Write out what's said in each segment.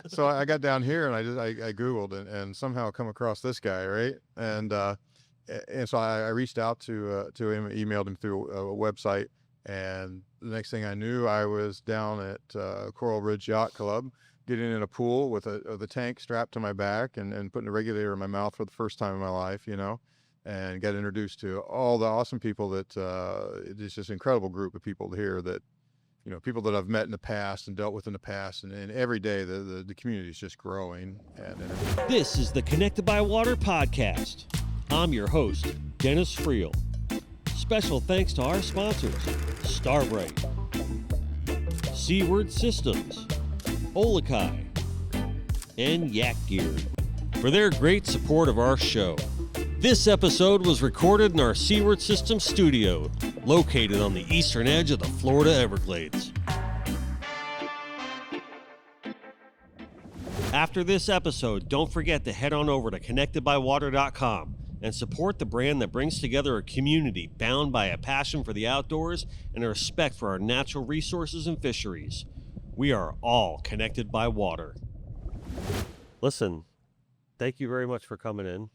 So I got down here and I Googled and somehow come across this guy, right? And so I reached out to him, emailed him through a website, and the next thing I knew, I was down at Coral Ridge Yacht Club, getting in a pool with the tank strapped to my back and putting a regulator in my mouth for the first time in my life, and got introduced to all the awesome people that it's just an incredible group of people here that, people that I've met in the past and dealt with in the past, and every day the community is just growing. This is the Connected by Water podcast. I'm your host, Dennis Friel. Special thanks to our sponsors, Starbright, Seaward Systems, Olakai, and Yak Gear for their great support of our show. This episode was recorded in our Seaward Systems studio, located on the eastern edge of the Florida Everglades. After this episode, don't forget to head on over to connectedbywater.com and support the brand that brings together a community bound by a passion for the outdoors and a respect for our natural resources and fisheries. We are all connected by water. Listen, thank you very much for coming in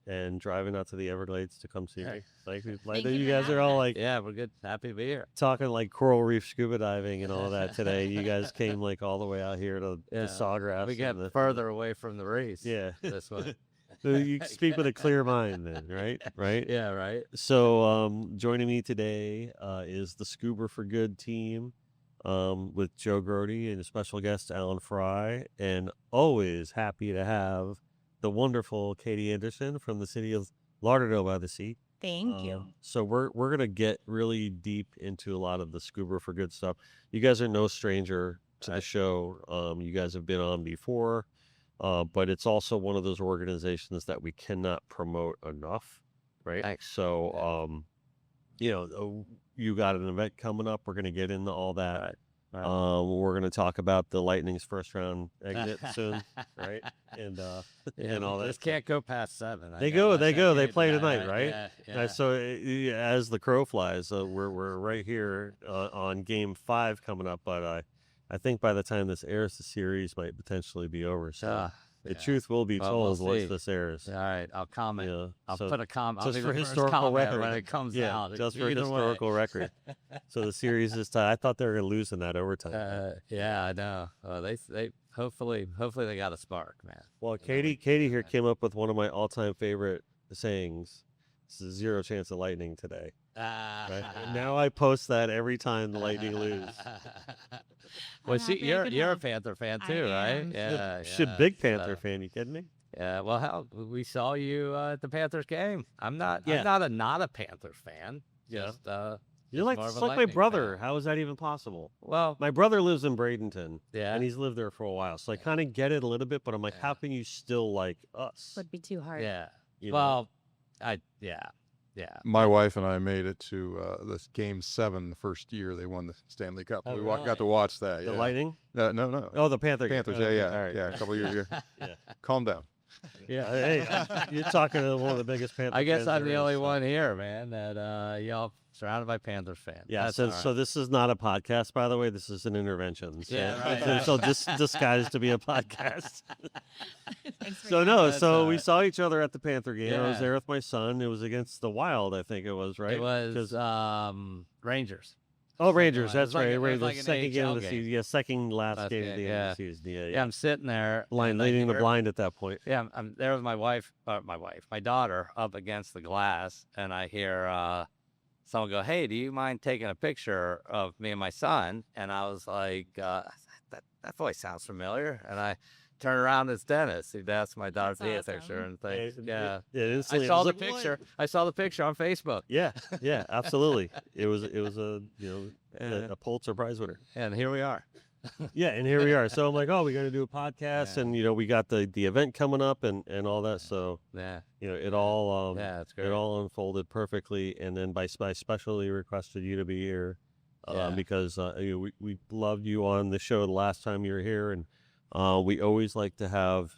and driving out to the Everglades to come see me. Thank you guys are all like, yeah, we're good. Happy to be here. Talking like coral reef scuba diving and all that today. You guys came like all the way out here to Sawgrass. We get further away from the race. Yeah, this way. You speak with a clear mind, then, right? Yeah, right. So, joining me today is the Scuba for Good team with Joe Grote and a special guest Alan Frye, and always happy to have the wonderful Katie Anderson from the City of Lauderdale-by-the-Sea. Thank you. So we're gonna get really deep into a lot of the Scuba for Good stuff. You guys are no stranger to the show. You guys have been on before, but it's also one of those organizations that we cannot promote enough, right? Thanks. So, you got an event coming up. We're gonna get into all that. Right. We're going to talk about the Lightning's first round exit soon, right? And all that. This can't go past 7. They go. They play tonight, right? Yeah. So as the crow flies, we're right here on Game 5 coming up. But I think by the time this airs, the series might potentially be over. So the truth will be told once this airs. All right, I'll comment. Yeah, I'll put a comment. Just for historical record when it comes out. Just for historical record. So the series is tied. I thought they were going to lose in that overtime. Yeah, I know. They hopefully they got a spark, man. Well, Katie here came up with one of my all-time favorite sayings. It's a 0 chance of Lightning today. Right? And now I post that every time the Lightning lose. Well, see, you're a Panther fan too, right? Yeah. Big Panther fan. You kidding me? Yeah. Well, hell, we saw you at the Panthers game. I'm not a Panther fan. Just you're like my brother. How is that even possible? Well, my brother lives in Bradenton. Yeah, and he's lived there for a while, so I kind of get it a little bit. But I'm like, how can you still like us? Would be too hard. Yeah. Yeah. My wife and I made it to this Game 7 the first year they won the Stanley Cup. Oh, we really? got to watch that. The Lightning? No. Oh, the Panthers. Panthers. Oh, Yeah. All right. Yeah. A couple years ago. Yeah. Calm down. Yeah. Hey, you're talking to one of the biggest Panthers. I guess fans I'm the only so. one here, man. That y'all surrounded by Panthers fans. Yeah. That's So this is not a podcast, by the way. This is an intervention. So, Yeah, right. So disguised to be a podcast. So we saw each other at the Panther game. I was there with my son. It was against the Wild, I think it was, right? It was Rangers. Oh, Rangers. That's right. It was like the an second game AHL of the game. season. Yeah, second last game of the yeah. season. Yeah, I'm sitting there. Leading the blind at that point. Yeah, I'm there with my daughter up against the glass, and I hear someone go, "Hey, do you mind taking a picture of me and my son?" And I was like, "That voice sounds familiar." And I turn around, it's Dennis. He'd asked my daughter to take a picture, and I saw the picture. I saw the picture on Facebook. Yeah, absolutely. It was a Pulitzer Prize winner. And here we are. Yeah, and here we are. So I'm like, oh, we got to do a podcast, and we got the event coming up and all that. So it all it's great. It all unfolded perfectly, and then I specially requested you to be here because we loved you on the show the last time you were here, and we always like to have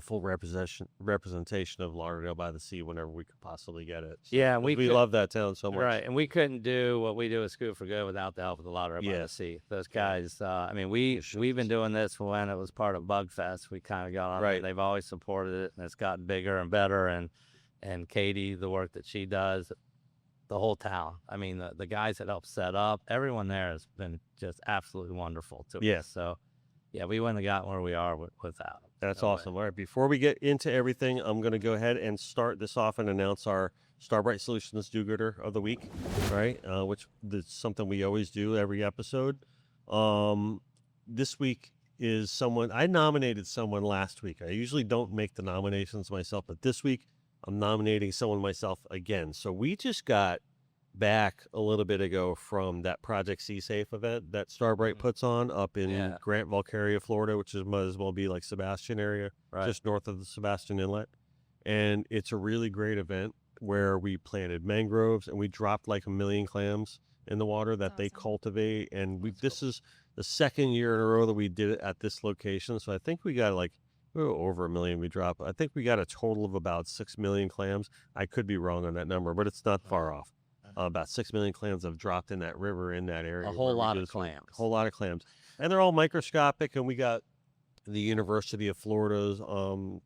full representation of Lauderdale-by-the-Sea whenever we could possibly get it. So, Yeah, 'cause we we could- love that town so much. Right, and we couldn't do what we do at Scuba for Good without the help of the Yeah. Lauderdale-by-the-Sea. Those guys, I mean, we've been doing this when it was part of Bug Fest. We kind of got on, Right. and they've always supported it, and it's gotten bigger and better. And Katie, the work that she does, the whole town. I mean, the guys that helped set up, everyone there has been just absolutely wonderful to Yeah. us. So, yeah, we wouldn't have gotten where we are without them. That's No way. awesome. All right, before we get into everything, I'm going to go ahead and start this off and announce our Starbright Solutions Do-Gooder of the week, right? Which is something we always do every episode. This week is someone, I nominated someone last week. I usually don't make the nominations myself, but this week I'm nominating someone myself again. So we just got back a little bit ago from that Project Sea Safe event that Starbright puts on up in Yeah. Grant, Valcaria, Florida, which is might as well be like Sebastian area, Right. just north of the Sebastian Inlet. And it's a really great event where we planted mangroves and we dropped like 1 million clams in the water that they Awesome. cultivate. And this is the second year in a row that we did it at this location. So I think we got like over 1 million we dropped. I think we got a total of about 6 million clams. I could be wrong on that number, but it's not far off. About 6 million clams have dropped in that river in that area. A whole where we lot did of this one. clams. A whole lot of clams. And they're all microscopic. And we got the University of Florida's, Go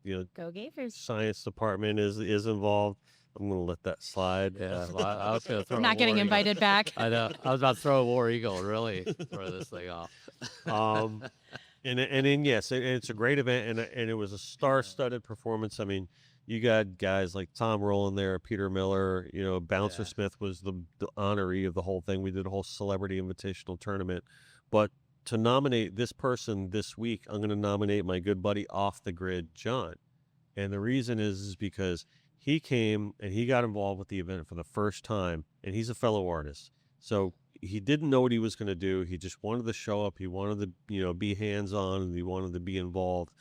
Gators. science department is involved. I'm going to let that slide. Yeah, well, I was going to throw. a Not getting War Eagle. invited back. I know. I was about to throw a War Eagle. Really throw this thing off. And then yes, it's a great event, and it was a star-studded performance. I mean, you got guys like Tom Rowland there, Peter Miller. Bouncer Yeah. Smith was the honoree of the whole thing. We did a whole celebrity invitational tournament, but to nominate this person this week, I'm going to nominate my good buddy Off the Grid, John. And the reason is because he came and he got involved with the event for the first time, and he's a fellow artist. So he didn't know what he was going to do. He just wanted to show up. He wanted to, be hands-on, and he wanted to be involved.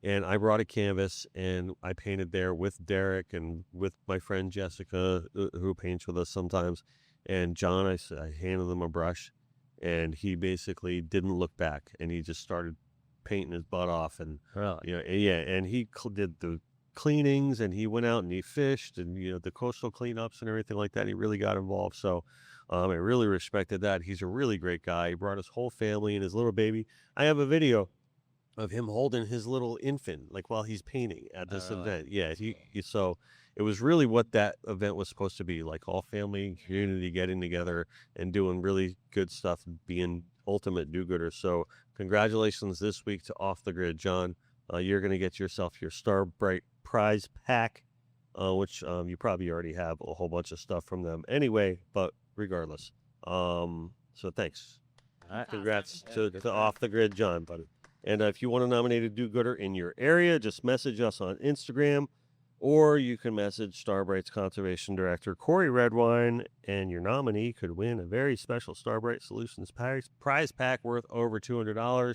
And I brought a canvas, and I painted there with Derek and with my friend Jessica, who paints with us sometimes. And John, I handed him a brush, and he basically didn't look back, and he just started painting his butt off. And Really? and he did the cleanings, and he went out and he fished, and the coastal cleanups and everything like that. He really got involved. So I really respected that. He's a really great guy. He brought his whole family and his little baby. I have a video of him holding his little infant, like while he's painting at this really? event. Yeah, so it was really what that event was supposed to be, like all family and community getting together and doing really good stuff, being ultimate do-gooders. So congratulations this week to Off the Grid, John. You're going to get yourself your Starbright prize pack, which you probably already have a whole bunch of stuff from them anyway, but regardless. So thanks. All right. Congrats Yeah, to good Off the Grid, John, buddy. And if you want to nominate a do-gooder in your area, just message us on Instagram, or you can message Starbright's Conservation Director, Corey Redwine, and your nominee could win a very special Starbright Solutions prize pack worth over $200.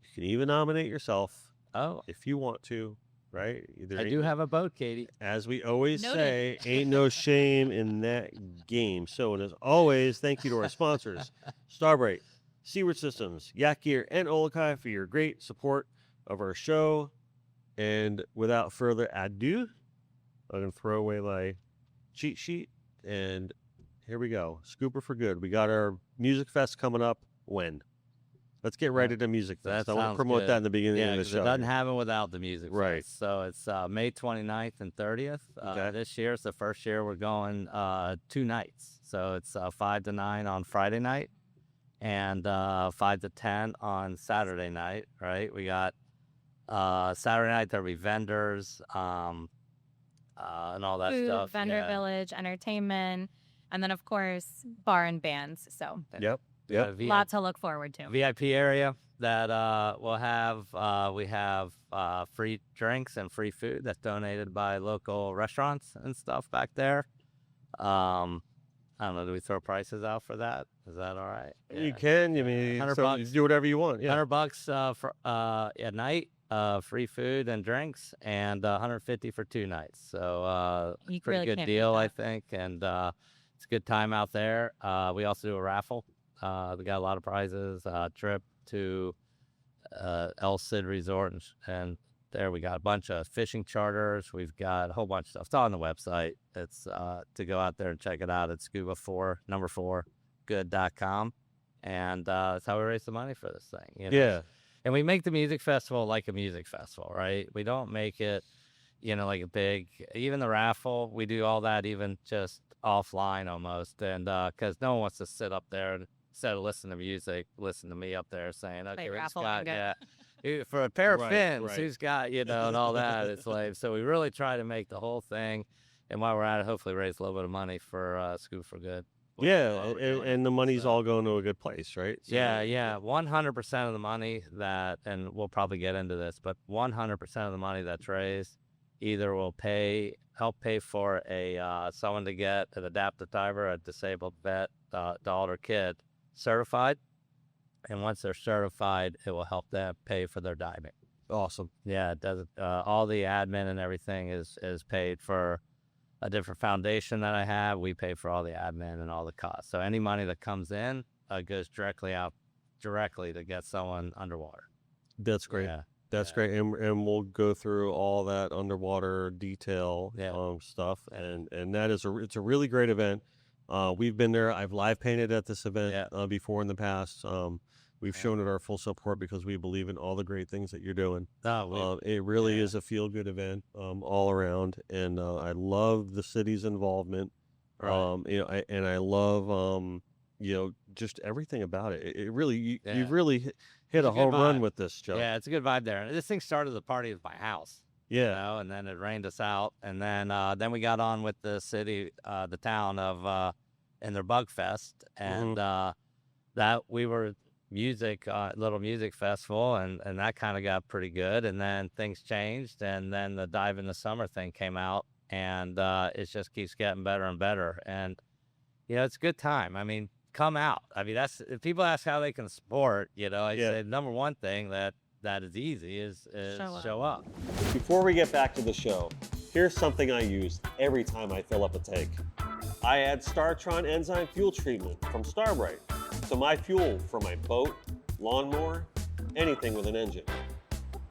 You can even nominate yourself Oh, if you want to, right? I do have a boat, Katie. As we always Noted. say, ain't no shame in that game. So, and as always, thank you to our sponsors, Starbright, Seaward Systems, Yak Gear, and Olokai for your great support of our show. And without further ado, I'm going to throw away my cheat sheet. And here we go. Scuba for Good. We got our Music Fest coming up. When? Let's get right into Music Fest. That I want to sounds promote good. that in the beginning Yeah, of the 'cause show. it doesn't happen without the music. Right. Fest. So it's May 29th and 30th. Okay. This year, it's the first year we're going 2 nights. So it's 5 to 9 on Friday night and 5 to 10 on Saturday night, right? We got Saturday night, there'll be vendors and all that Food, stuff. vendor yeah. village, entertainment, and then of course bar and bands. So Yep. We got Yep. a VIP lot to look forward to. VIP area that we'll have. We have free drinks and free food that's donated by local restaurants and stuff back there. I don't know. Do we throw prices out for that? Is that all right? You can. I mean, $100. you do whatever you want. Yeah. $100 for at night, free food and drinks, and $150 for 2 nights. So You pretty really good can't beat deal, I that. think, and it's a good time out there. We also do a raffle. We got a lot of prizes. Trip to El Cid Resort and there. We got a bunch of fishing charters. We've got a whole bunch of stuff. It's on the website. It's to go out there and check it out. It's Scuba4 good.com. And that's how we raise the money for this thing. You know? Yeah. And we make the music festival like a music festival, right? We don't make it, like a big, even the raffle, we do all that even just offline almost. And because no one wants to sit up there and instead of listen to music, listen to me up there saying, okay, Play who's raffle got, bingo. for a pair of Right, fins, right. who's got, and all that. It's like, so we really try to make the whole thing. And while we're at it, hopefully raise a little bit of money for Scuba for Good. Yeah, While we're and, doing and the money's So- all going to a good place, right? So- yeah. 100% of the money that, and we'll probably get into this, but 100% of the money that's raised either will help pay for someone to get an adaptive diver, a disabled vet, adult or kid certified. And once they're certified, it will help them pay for their diving. Awesome. Yeah, it does. All the admin and everything is paid for a different foundation that I have. We pay for all the admin and all the costs. So any money that comes in goes directly to get someone underwater. That's great. Yeah. That's yeah. great, and we'll go through all that underwater detail stuff, and that is it's a really great event. We've been there. I've live painted at this event before in the past. We've shown it our full support because we believe in all the great things that you're doing. It really is a feel good event all around, and I love the city's involvement. Right. I love just everything about it. It really you've really hit a home run with this, Joe. Yeah, it's a good vibe there. And this thing started the party at my house. Yeah. And then it rained us out, and then we got on with the city, the town of, and their Bug Fest, and that we were little music festival, and that kind of got pretty good, and then things changed, and then the Dive in the Summer thing came out, and it just keeps getting better and better, and it's a good time. I mean, come out. I mean, that's if people ask how they can support. I say number one thing that is easy is show up. Before we get back to the show, here's something I use every time I fill up a tank. I add Startron enzyme fuel treatment from Starbright to my fuel for my boat, lawnmower, anything with an engine.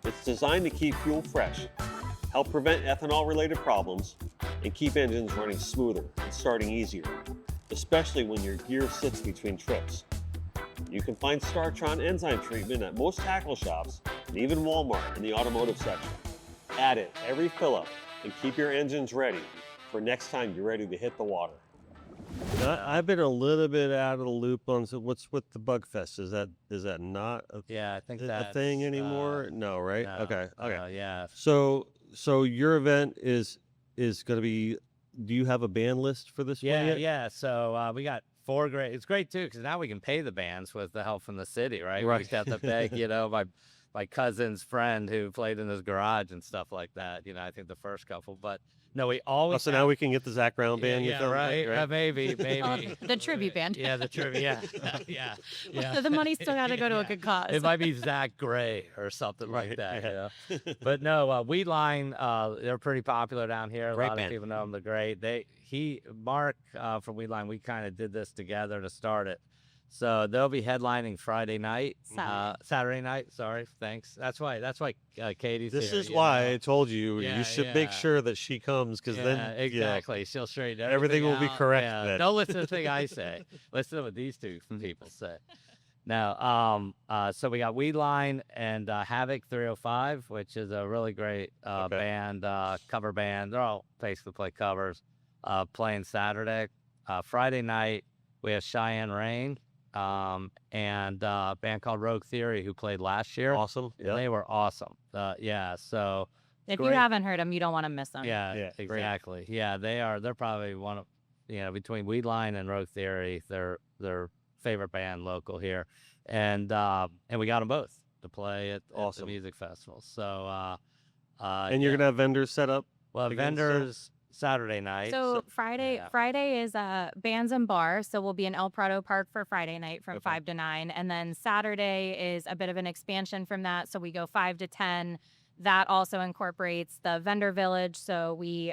It's designed to keep fuel fresh, help prevent ethanol-related problems, and keep engines running smoother and starting easier, especially when your gear sits between trips. You can find Startron enzyme treatment at most tackle shops and even Walmart in the automotive section. Add it every fill-up and keep your engines ready for next time you're ready to hit the water. I've been a little bit out of the loop on what's with the Bug Fest. Is that not I think a that's thing anymore? No, right? No, Okay. yeah. So your event is going to be. Do you have a band list for this one yet? Yeah. So we got 4 great. It's great too because now we can pay the bands with the help from the city, right? We used to have to beg, my cousin's friend who played in his garage and stuff like that. I think the first couple, but no, we always. So now we can get the Zach Brown band. Yeah, right. Maybe. The tribute band. Yeah, the trivia. Yeah. The money's still got to go to a good cause. It might be Zach Gray or something like that. But no, Weedline, they're pretty popular down here. Great a lot band. of people know them. They're great. Mark from Weedline, we kind of did this together to start it. So they'll be headlining Friday night, Saturday night. Sorry, thanks. That's why Katie's This here, is why I told you Yeah, you should make sure that she comes because then exactly. She'll straighten everything will be out. correct Yeah. then. Don't listen to the thing I say. Listen to what these two people say. Now, so we got Weedline and Havoc 305, which is a really great band, cover band. They're all basically play covers. Playing Saturday. Friday night we have Cheyenne Rain. And a band called Rogue Theory who played last year. Awesome. Yeah. They were awesome. So if great. you haven't heard them, you don't want to miss them. Yeah, exactly. Great. Yeah, they're probably one of between Weedline and Rogue Theory, they're favorite band local here, and we got them both to play at the music festival. So and you're gonna have vendors set up. Well, vendors. Saturday night. So Friday is bands and bar. So we'll be in El Prado Park for Friday night from 5 to 9. And then Saturday is a bit of an expansion from that. So we go 5 to 10. That also incorporates the vendor village. So we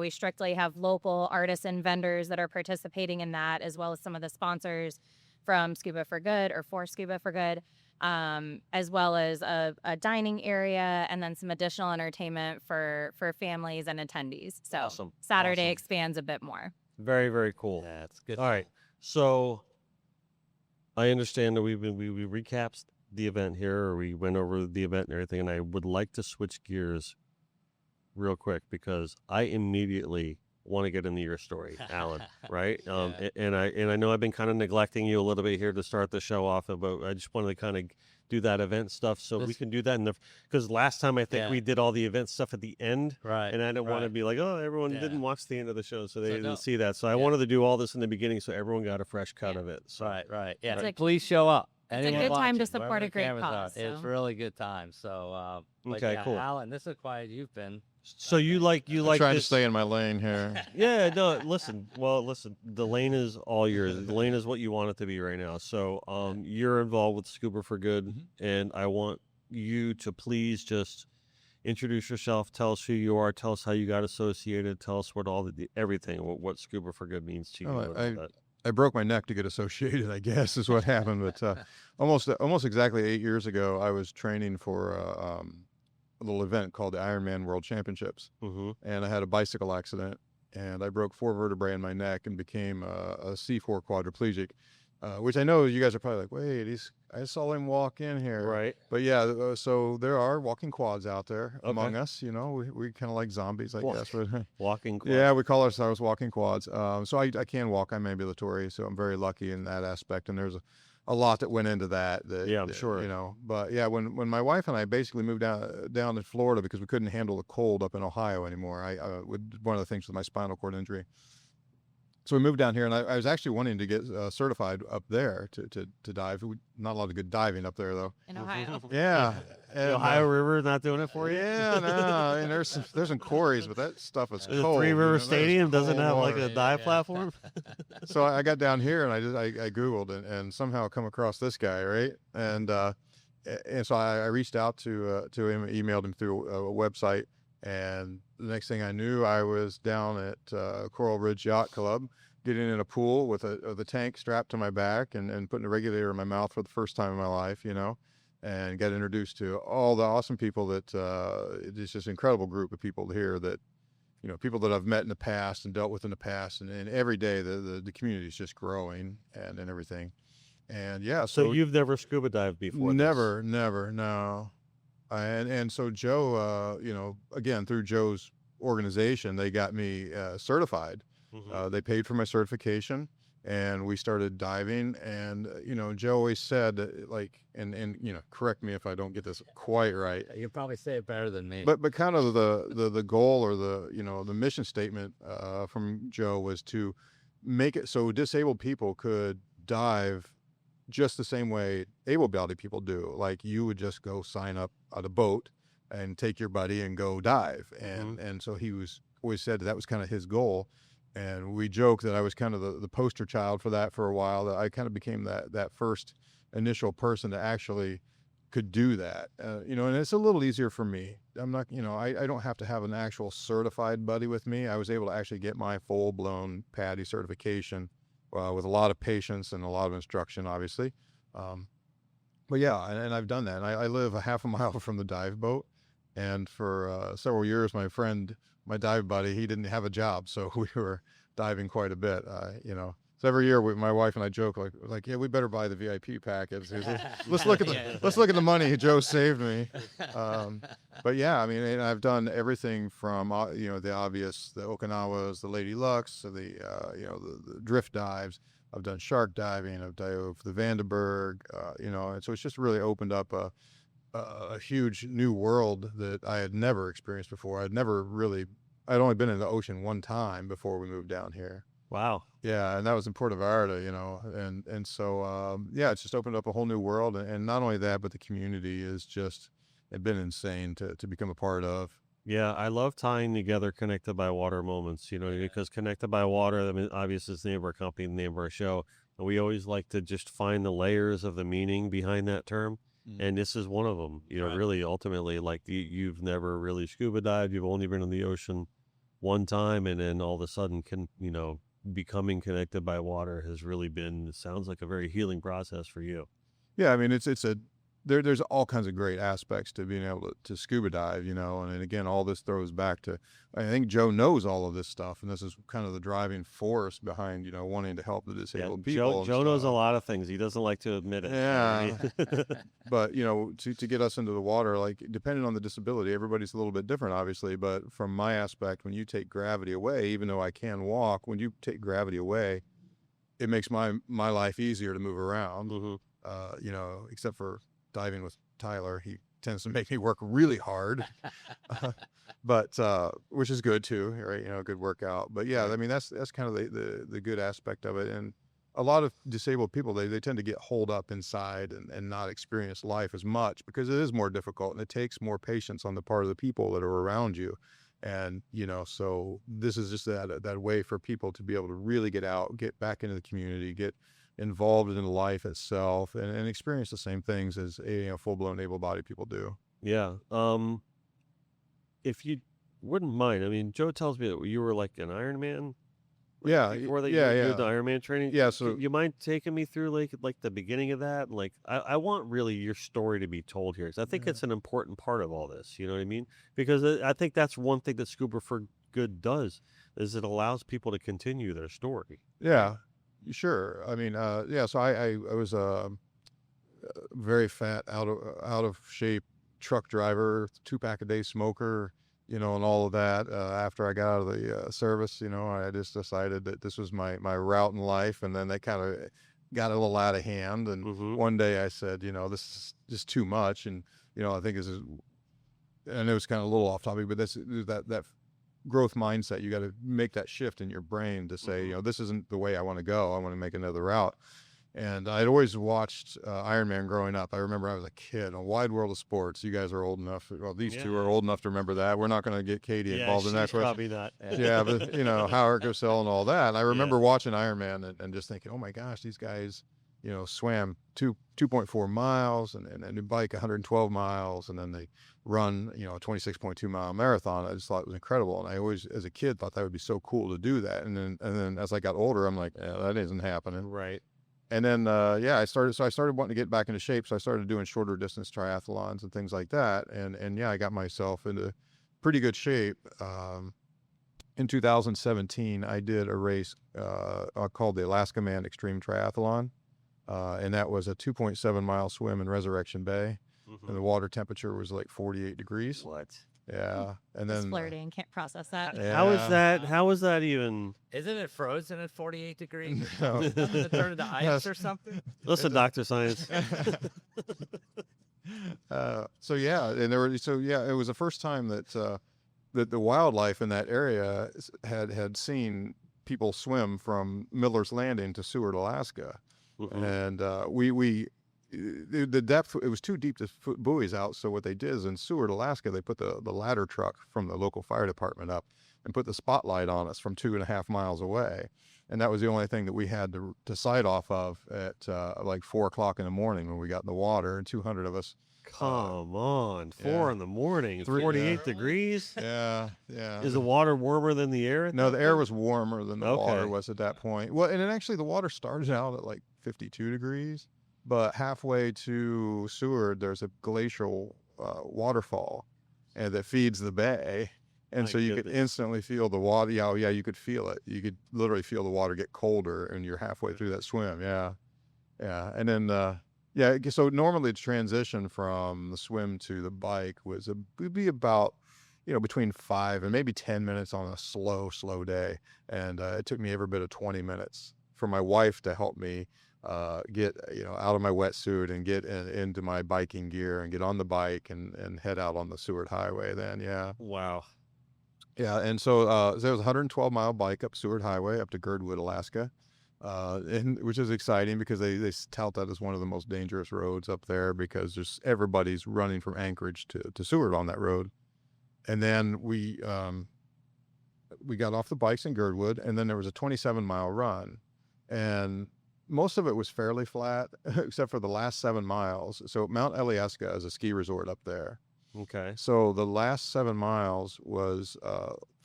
strictly have local artists and vendors that are participating in that, as well as some of the sponsors from Scuba for Good or for Scuba for Good. as well as a dining area and then some additional entertainment for families and attendees. So Awesome. Saturday Awesome. expands a bit more. Very, very cool. Yeah, it's good. All right. So I understand that we recapped the event here, or we went over the event and everything, and I would like to switch gears real quick because I immediately want to get into your story, Alan. Right? Yeah. And I know I've been kind of neglecting you a little bit here to start the show off, but I just wanted to kind of do that event stuff so we This- can do that because last time I think Yeah. we did all the event stuff at the end. Right. And I didn't want to right. be like, oh, everyone Yeah. didn't watch the end of the show, so they So didn't no- see that. So I yeah. wanted to do all this in the beginning so everyone got a fresh cut Yeah. of it. So Right. Yeah. It's a- Please show up. a Anyone good time to watching, support wherever a the great cameras are, cause, It's so. really good time. So, but Okay, yeah, cool. Alan, this is quiet. You've been. So you like trying this? to stay in my lane here. Yeah, no, listen. Well, listen, the lane is all yours. The lane is what you want it to be right now. So, you're involved with Scuba for Good, Mhm. and I want you to please just introduce yourself. Tell us who you are. Tell us how you got associated. Tell us what everything, what Scuba for Good means to you. Oh, and all that. I broke my neck to get associated, I guess, is what happened. But almost exactly 8 years ago, I was training for a little event called the Ironman World Championships, Mhm. and I had a bicycle accident, and I broke 4 vertebrae in my neck and became a C4 quadriplegic, which I know you guys are probably like, wait, I saw him walk in here. Right. But yeah, so there are walking quads out there Okay. among us. You know, we kind of like zombies, I guess. But Walking. Quad. yeah, we call ourselves walking quads. So I can walk. I'm ambulatory, so I'm very lucky in that aspect. And there's a lot that went into that. Yeah, I'm sure. You know, but yeah, when my wife and I basically moved down to Florida because we couldn't handle the cold up in Ohio anymore. With one of the things with my spinal cord injury. So we moved down here, and I was actually wanting to get certified up there to dive. Not a lot of good diving up there, though. In Ohio. Yeah. The and, Ohio River not doing it for you. Yeah, no, and there's some quarries, but that stuff is The cold. Three you know, River there's Stadium doesn't cold have like water. a dive Yeah. platform. So I got down here and I Googled and somehow come across this guy, right? And so I reached out to him, emailed him through a website, and the next thing I knew, I was down at Coral Ridge Yacht Club, getting in a pool with the tank strapped to my back and putting a regulator in my mouth for the first time in my life, you know, and got introduced to all the awesome people that it's just an incredible group of people here that, you know, people that I've met in the past and dealt with in the past, and every day the community is just growing and everything. And yeah, So you've never scuba dived before? this? never, no. And so Joe, you know, again, through Joe's organization, they got me certified. Mhm. They paid for my certification, and we started diving. And you know, Joe always said that, like, and you know, correct me if I don't get this quite right, You probably say it better than me. but kind of the goal, or the mission statement from Joe was to make it so disabled people could dive just the same way able-bodied people do. Like, you would just go sign up on a boat and take your buddy and go dive. And so he always said that was kind of his goal. And we joke that I was kind of the poster child for that for a while, that I kind of became that first initial person to actually could do that. You know, and it's a little easier for me. I'm not, you know, I don't have to have an actual certified buddy with me. I was able to actually get my full-blown PADI certification with a lot of patience and a lot of instruction, obviously. But yeah, and I've done that. And I live a half a mile from the dive boat. And for several years, my dive buddy, he didn't have a job, so we were diving quite a bit, you know. So every year, my wife and I joke like, yeah, we better buy the VIP package. Let's look at the money Joe saved me. But yeah, I mean, and I've done everything from you know, the obvious, the Okinawas, the Lady Lucks, the you know, the drift dives. I've done shark diving. I've dove the Vandenberg, you know, and so it's just really opened up a huge new world that I had never experienced before. I'd only been in the ocean one time before we moved down here. Wow. Yeah, and that was in Puerto Vallarta, you know, and so yeah, it's just opened up a whole new world, and not only that, but the community is just, it's been insane to become a part of. Yeah, I love tying together Connected by Water moments, you know, because Connected by Water, I mean, obviously it's the name of our company, the name of our show, and we always like to just find the layers of the meaning behind that term. And this is one of them, you know, Right. really ultimately, like you've never really scuba dived. You've only been in the ocean one time. And then all of a sudden, you know, becoming connected by water has really been, it sounds like a very healing process for you. Yeah, I mean, it's there's all kinds of great aspects to being able to scuba dive, and again, all this throws back to, I think Joe knows all of this stuff, and this is kind of the driving force behind, wanting to help the Yeah, disabled people and Joe knows a stuff. lot of things. He doesn't like to admit it. Yeah. But, to get us into the water, like, depending on the disability, everybody's a little bit different, obviously, but from my aspect, when you take gravity away, even though I can walk, when you take gravity away, it makes my life easier to move around, except for diving with Tyler. He tends to make me work really hard, but which is good too, right? Good workout. But yeah, I mean, that's kind of the good aspect of it. And a lot of disabled people, they tend to get holed up inside and not experience life as much because it is more difficult and it takes more patience on the part of the people that are around you. And, so this is just that way for people to be able to really get out, get back into the community, get involved in life itself, and experience the same things as full-blown able-bodied people do. Yeah. If you wouldn't mind, I mean, Joe tells me that you were like an Ironman. Yeah, Before that, yeah, you yeah. did the Ironman training. Yeah, so You mind taking me through like the beginning of that? And like, I want really your story to be told here, 'cause I think Yeah. it's an important part of all this. You know what I mean? Because I think that's one thing that Scuba for Good does is it allows people to continue their story. Yeah, sure. I mean, yeah. So I was very fat, out of shape truck driver, 2-pack a day smoker, and all of that. After I got out of the service, I just decided that this was my route in life, and then they kind of got a little out of hand. And one day I said, this is just too much, and I think this is, and it was kind of a little off topic, but that growth mindset. You got to make that shift in your brain to say, this isn't the way I want to go. I want to make another route. And I'd always watched Iron Man growing up. I remember I was a kid on Wide World of Sports. You guys are old enough. Well, these two are old enough to remember that. We're not going to get Katie involved in that she's question. probably not. Yeah, but Howard Cosell and all that. And I remember watching Iron Man and just thinking, oh my gosh, these guys, swam 2.4 miles and bike 112 miles, and then they run, a 26.2 mile marathon. I just thought it was incredible. And I always, as a kid, thought that would be so cool to do that. And then as I got older, I'm like, yeah, that isn't happening. Right. And then, I started wanting to get back into shape. So I started doing shorter distance triathlons and things like that. And yeah, I got myself into pretty good shape. In 2017, I did a race called the Alaska Man Extreme Triathlon. And that was a 2.7 mile swim in Resurrection Bay. And the water temperature was like 48 degrees. What? Yeah. And Just then flirting, can't process that. How is that even? Isn't it frozen at 48 degrees? No. Doesn't it turn into ice or something? Listen, Dr. Science. So yeah, and it was the first time that that the wildlife in that area had seen people swim from Miller's Landing to Seward, Alaska. And the depth, it was too deep to put buoys out. So what they did is in Seward, Alaska, they put the ladder truck from the local fire department up and put the spotlight on us from 2.5 miles away. And that was the only thing that we had to sight off of at like 4 o'clock in the morning when we got in the water, and 200 of us. Come on, 4 in the morning, it's 48 degrees. Yeah. Is the water warmer than the air? No, the air was warmer than the water Okay. was at that point. Well, and then actually the water started out at like 52 degrees, but halfway to Seward, there's a glacial waterfall and that feeds the bay. And My so you could goodness. instantly feel the water. Yeah, you could feel it. You could literally feel the water get colder, and you're halfway through that swim. Yeah. And then, so normally the transition from the swim to the bike would be about, between 5 and maybe 10 minutes on a slow day. And it took me every bit of 20 minutes for my wife to help me get, out of my wetsuit and get into my biking gear and get on the bike and head out on the Seward Highway then. Yeah. Wow. Yeah. And so there was a 112-mile bike up Seward Highway up to Girdwood, Alaska. Which is exciting because they tout that as one of the most dangerous roads up there because everybody's running from Anchorage to Seward on that road. And then we got off the bikes in Girdwood, and then there was a 27-mile run, and most of it was fairly flat except for the last 7 miles. So Mount Alyeska is a ski resort up there. Okay. So the last 7 miles was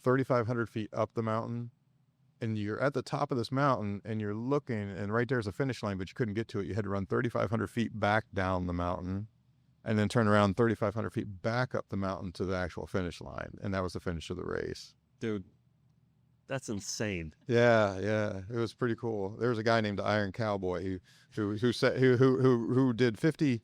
3,500 feet up the mountain. And you're at the top of this mountain and you're looking, and right there's a finish line, but you couldn't get to it. You had to run 3,500 feet back down the mountain. and then turn around 3,500 feet back up the mountain to the actual finish line. And that was the finish of the race. Dude, that's insane. Yeah, yeah, it was pretty cool. There was a guy named Iron Cowboy who did 50.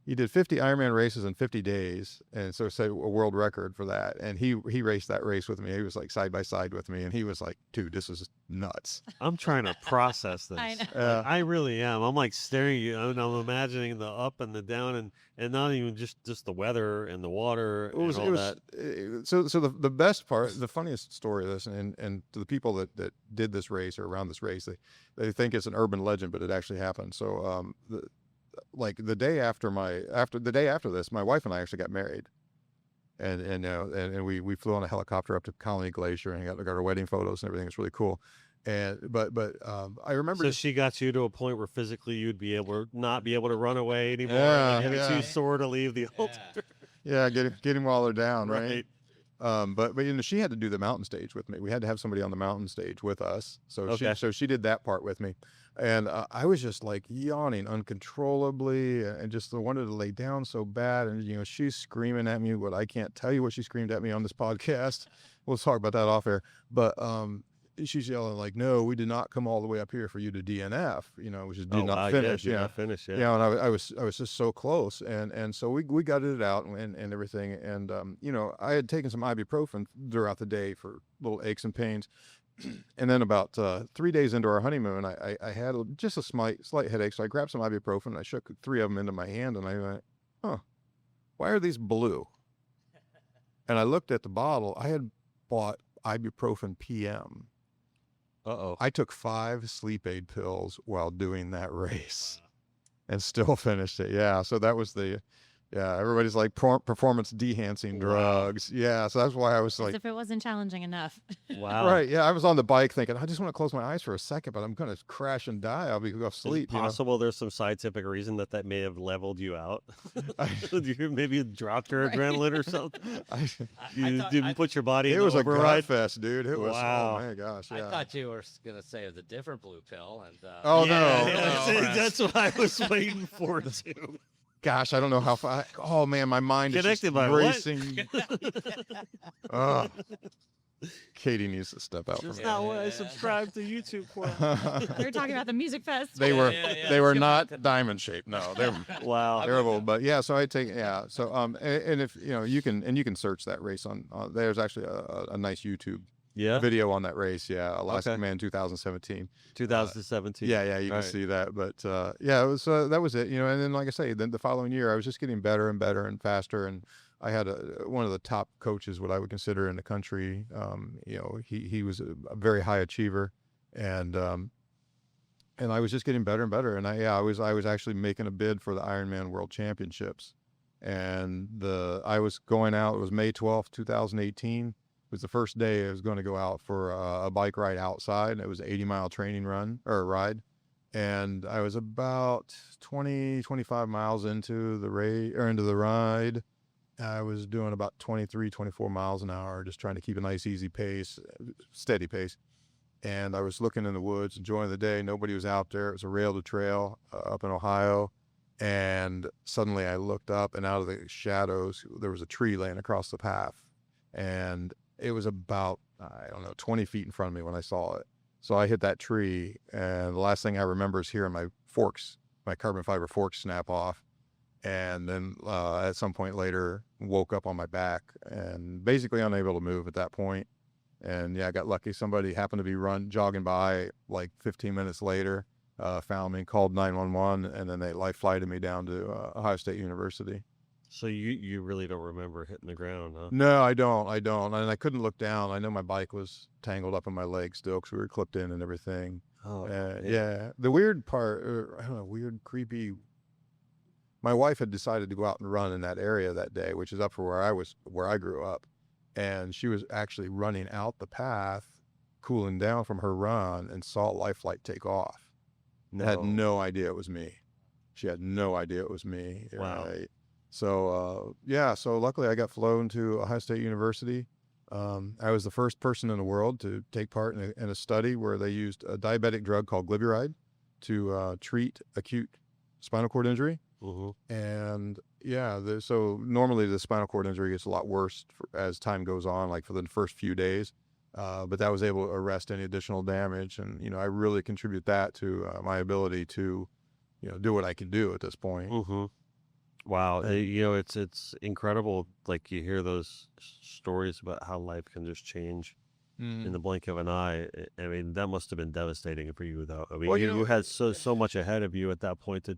He did 50 Ironman races in 50 days, and so set a world record for that. And he raced that race with me. He was like side by side with me, and he was like, "Dude, this is nuts." I'm trying to process this. I know. Yeah. I really am. I'm like staring at you, and I'm imagining the up and the down, and not even just the weather and the water and all that. So the best part, the funniest story of this, and to the people that did this race or around this race, they think it's an urban legend, but it actually happened. So like the day after this, my wife and I actually got married, and we flew on a helicopter up to Colony Glacier and got our wedding photos and everything. It's really cool. And but I remember So she got you to a point where physically you'd not be able to run away anymore. Yeah, Like, yeah. too sore to leave the altar. yeah, get him while they're down, right? Right. But she had to do the mountain stage with me. We had to have somebody on the mountain stage with us. So Okay. she did that part with me, and I was just like yawning uncontrollably and just wanted to lay down so bad. And she's screaming at me what I can't tell you what she screamed at me on this podcast. We'll talk about that off air. But she's yelling like, "No, we did not come all the way up here for you to DNF." Which is did not finish. Did not finish. Yeah. Yeah, and I was just so close, and so we gutted it out and everything, and I had taken some ibuprofen throughout the day for little aches and pains, and then about 3 days into our honeymoon, I had just a slight headache, so I grabbed some ibuprofen and I shook 3 of them into my hand, and I went, "Huh, why are these blue?" And I looked at the bottle. I had bought ibuprofen PM. Uh-oh. I took 5 sleep aid pills while doing that race and still finished it. Yeah. So that was everybody's like performance enhancing drugs. Yeah. So that's why I was As like, if it wasn't challenging enough. Wow. right. Yeah. I was on the bike thinking, I just want to close my eyes for a second, but I'm going to crash and die. I'll be off Is it sleep. possible there's some scientific reason that may have leveled you out? I- You maybe dropped your Right. adrenaline or something? I- You didn't put your body in it was the a gut override? fest, dude. It was, Wow. oh my gosh. Yeah. I thought you were gonna say it was a different blue pill, and Oh, Yeah, no. yeah, No. that's what I was waiting for too. Gosh, I don't know how far. Oh man, my mind is just Connected by what? racing. Ugh. Katie needs to step out. That's from not what I subscribed to YouTube for. We were talking about the music fest. They were yeah, they were skip not that. diamond shaped. No, they were Wow. terrible. But yeah, so I take So and if you can search that race on. There's actually a nice YouTube Yeah. video on that race. Yeah, Alaska Okay. Man 2017. 2017. Yeah, you can Right. see that. But yeah, it was that was it. And then like I say, then the following year I was just getting better and better and faster, and I had one of the top coaches, what I would consider in the country. He was a very high achiever, and I was just getting better and better. And I was actually making a bid for the Ironman World Championships, and I was going out. It was May 12th, 2018. It was the first day I was going to go out for a bike ride outside. It was an 80-mile training ride. And I was about 25 miles into the ride. I was doing about 23, 24 miles an hour, just trying to keep a nice, easy pace, steady pace. And I was looking in the woods, enjoying the day. Nobody was out there. It was a rail to trail up in Ohio. And suddenly I looked up, and out of the shadows, there was a tree laying across the path. And it was about, 20 feet in front of me when I saw it. So I hit that tree, and the last thing I remember is hearing my carbon fiber forks snap off. And then at some point later, woke up on my back and basically unable to move at that point. And yeah, I got lucky. Somebody happened to be jogging by like 15 minutes later, found me, called 911, and then they life flighted me down to Ohio State University. So you really don't remember hitting the ground, huh? No, I don't. And I couldn't look down. I know my bike was tangled up in my leg still because we were clipped in and everything. Oh, Yeah. The weird part, I don't know, weird, creepy. My wife had decided to go out and run in that area that day, which is up for where I grew up. And she was actually running out the path, cooling down from her run, and saw life flight take off. And had no idea it was me. She had no idea it was me. Wow. Right? So, so luckily I got flown to Ohio State University. I was the first person in the world to take part in a study where they used a diabetic drug called glyburide to treat acute spinal cord injury. And yeah, so normally the spinal cord injury gets a lot worse as time goes on, like for the first few days. But that was able to arrest any additional damage, and I really contribute that to my ability to do what I can do at this point. Wow, And it's incredible. Like you hear those stories about how life can just change in the blink of an eye. I mean, that must have been devastating for you, though. I mean, well, you had so much ahead of you at that point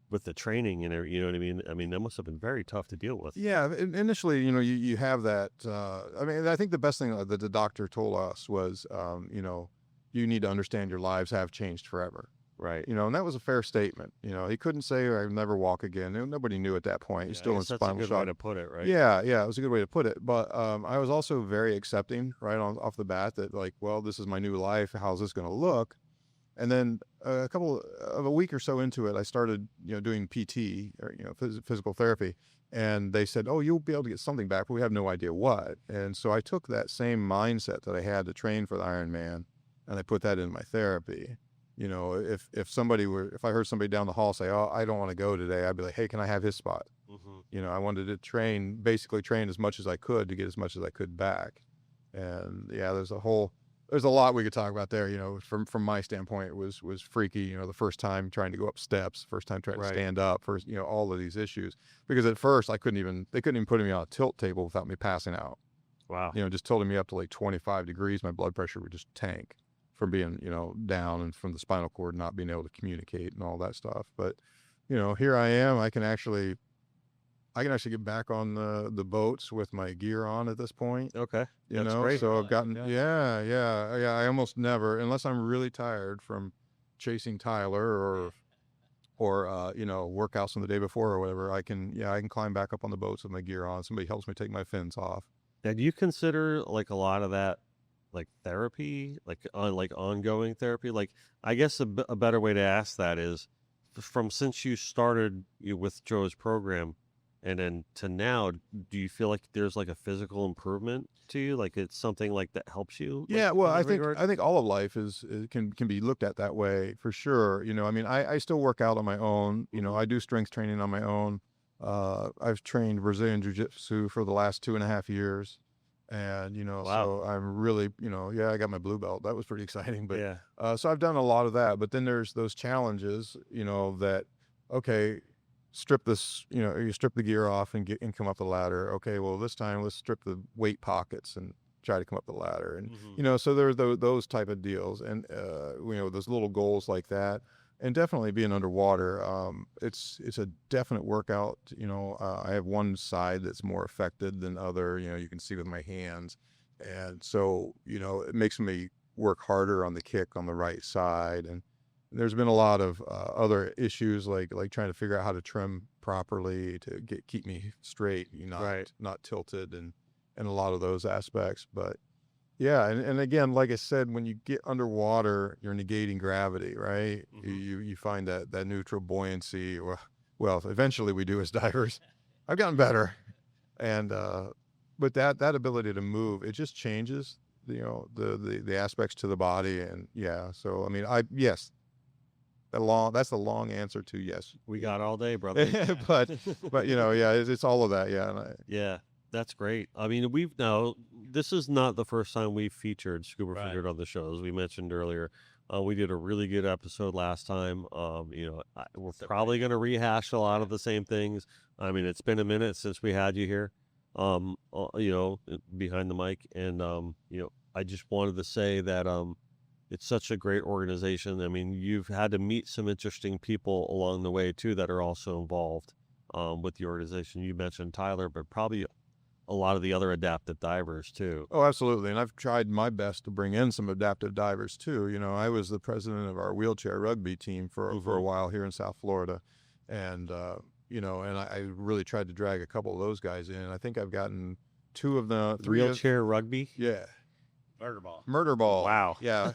with the training and you know what I mean. I mean, that must have been very tough to deal with. yeah, initially, you have that. I mean, I think the best thing that the doctor told us was, you need to understand your lives have changed forever. Right. And that was a fair statement. He couldn't say I'll never walk again. Nobody knew at that point. He's still in That's a spinal good shock. way to put it, right? Yeah, it was a good way to put it. But I was also very accepting right off the bat that, like, well, this is my new life. How's this going to look? And then a week or so into it, I started, doing PT or, physical therapy. And they said, oh, you'll be able to get something back, but we have no idea what. And so I took that same mindset that I had to train for the Ironman, and I put that in my therapy. If I heard somebody down the hall say, oh, I don't want to go today, I'd be like, hey, can I have his spot? I wanted to basically train as much as I could to get as much as I could back. And yeah, there's a lot we could talk about there. From my standpoint, it was freaky. The first time trying to go up steps, first time trying to stand up, first, all of these issues. Because at first they couldn't even put me on a tilt table without me passing out. Wow. Just tilting me up to like 25 degrees, my blood pressure would just tank from being, down, and from the spinal cord not being able to communicate and all that stuff. But, here I am. I can actually get back on the boats with my gear on at this point. Okay. That's great. So I've gotten, Yeah. I almost never, unless I'm really tired from chasing Tyler or workouts on the day before or whatever, I can climb back up on the boats with my gear on. Somebody helps me take my fins off. Now, do you consider like a lot of that like therapy, like ongoing therapy? Like, I guess a better way to ask that is, since you started with Joe's program and then to now, do you feel like there's like a physical improvement to you? Like it's something like that helps you? Yeah, like, well, in I that think regard? all of life can be looked at that way for sure. I mean, I still work out on my own. I do strength training on my own. I've trained Brazilian Jiu-Jitsu for the last 2.5 years. And, Wow. so I'm really, I got my blue belt. That was pretty exciting. But Yeah. so I've done a lot of that. But then there's those challenges, that, okay, strip this, you strip the gear off and come up the ladder. Okay, well, this time let's strip the weight pockets and try to come up the ladder. And, so there are those type of deals. And, those little goals like that. And definitely being underwater, it's a definite workout. I have one side that's more affected than other. You can see with my hands, and so it makes me work harder on the kick on the right side. And there's been a lot of other issues like trying to figure out how to trim properly to keep me straight, not tilted, and a lot of those aspects. But yeah, and again, like I said, when you get underwater, you're negating gravity, right? You find that neutral buoyancy. Well, eventually we do as divers. I've gotten better, and but that ability to move, it just changes, the aspects to the body, and yeah. So I mean, yes, that's the long answer to yes. We got all day, brother. but it's all of that, yeah. And Yeah, that's great. I mean, this is not the first time we've featured Scuba Right. Figured on the show, as we mentioned earlier. We did a really good episode last time. We're probably going to rehash a lot of the same things. I mean, it's been a minute since we had you here, behind the mic. And, I just wanted to say that it's such a great organization. I mean, you've had to meet some interesting people along the way, too, that are also involved with the organization. You mentioned Tyler, but probably a lot of the other adaptive divers too. Oh, absolutely. And I've tried my best to bring in some adaptive divers too. I was the president of our wheelchair rugby team for a while here in South Florida. And, and I really tried to drag a couple of those guys in. I think I've gotten 2 of the 3 Wheelchair rugby? Yeah. Murder ball. Wow. Wow. Yeah.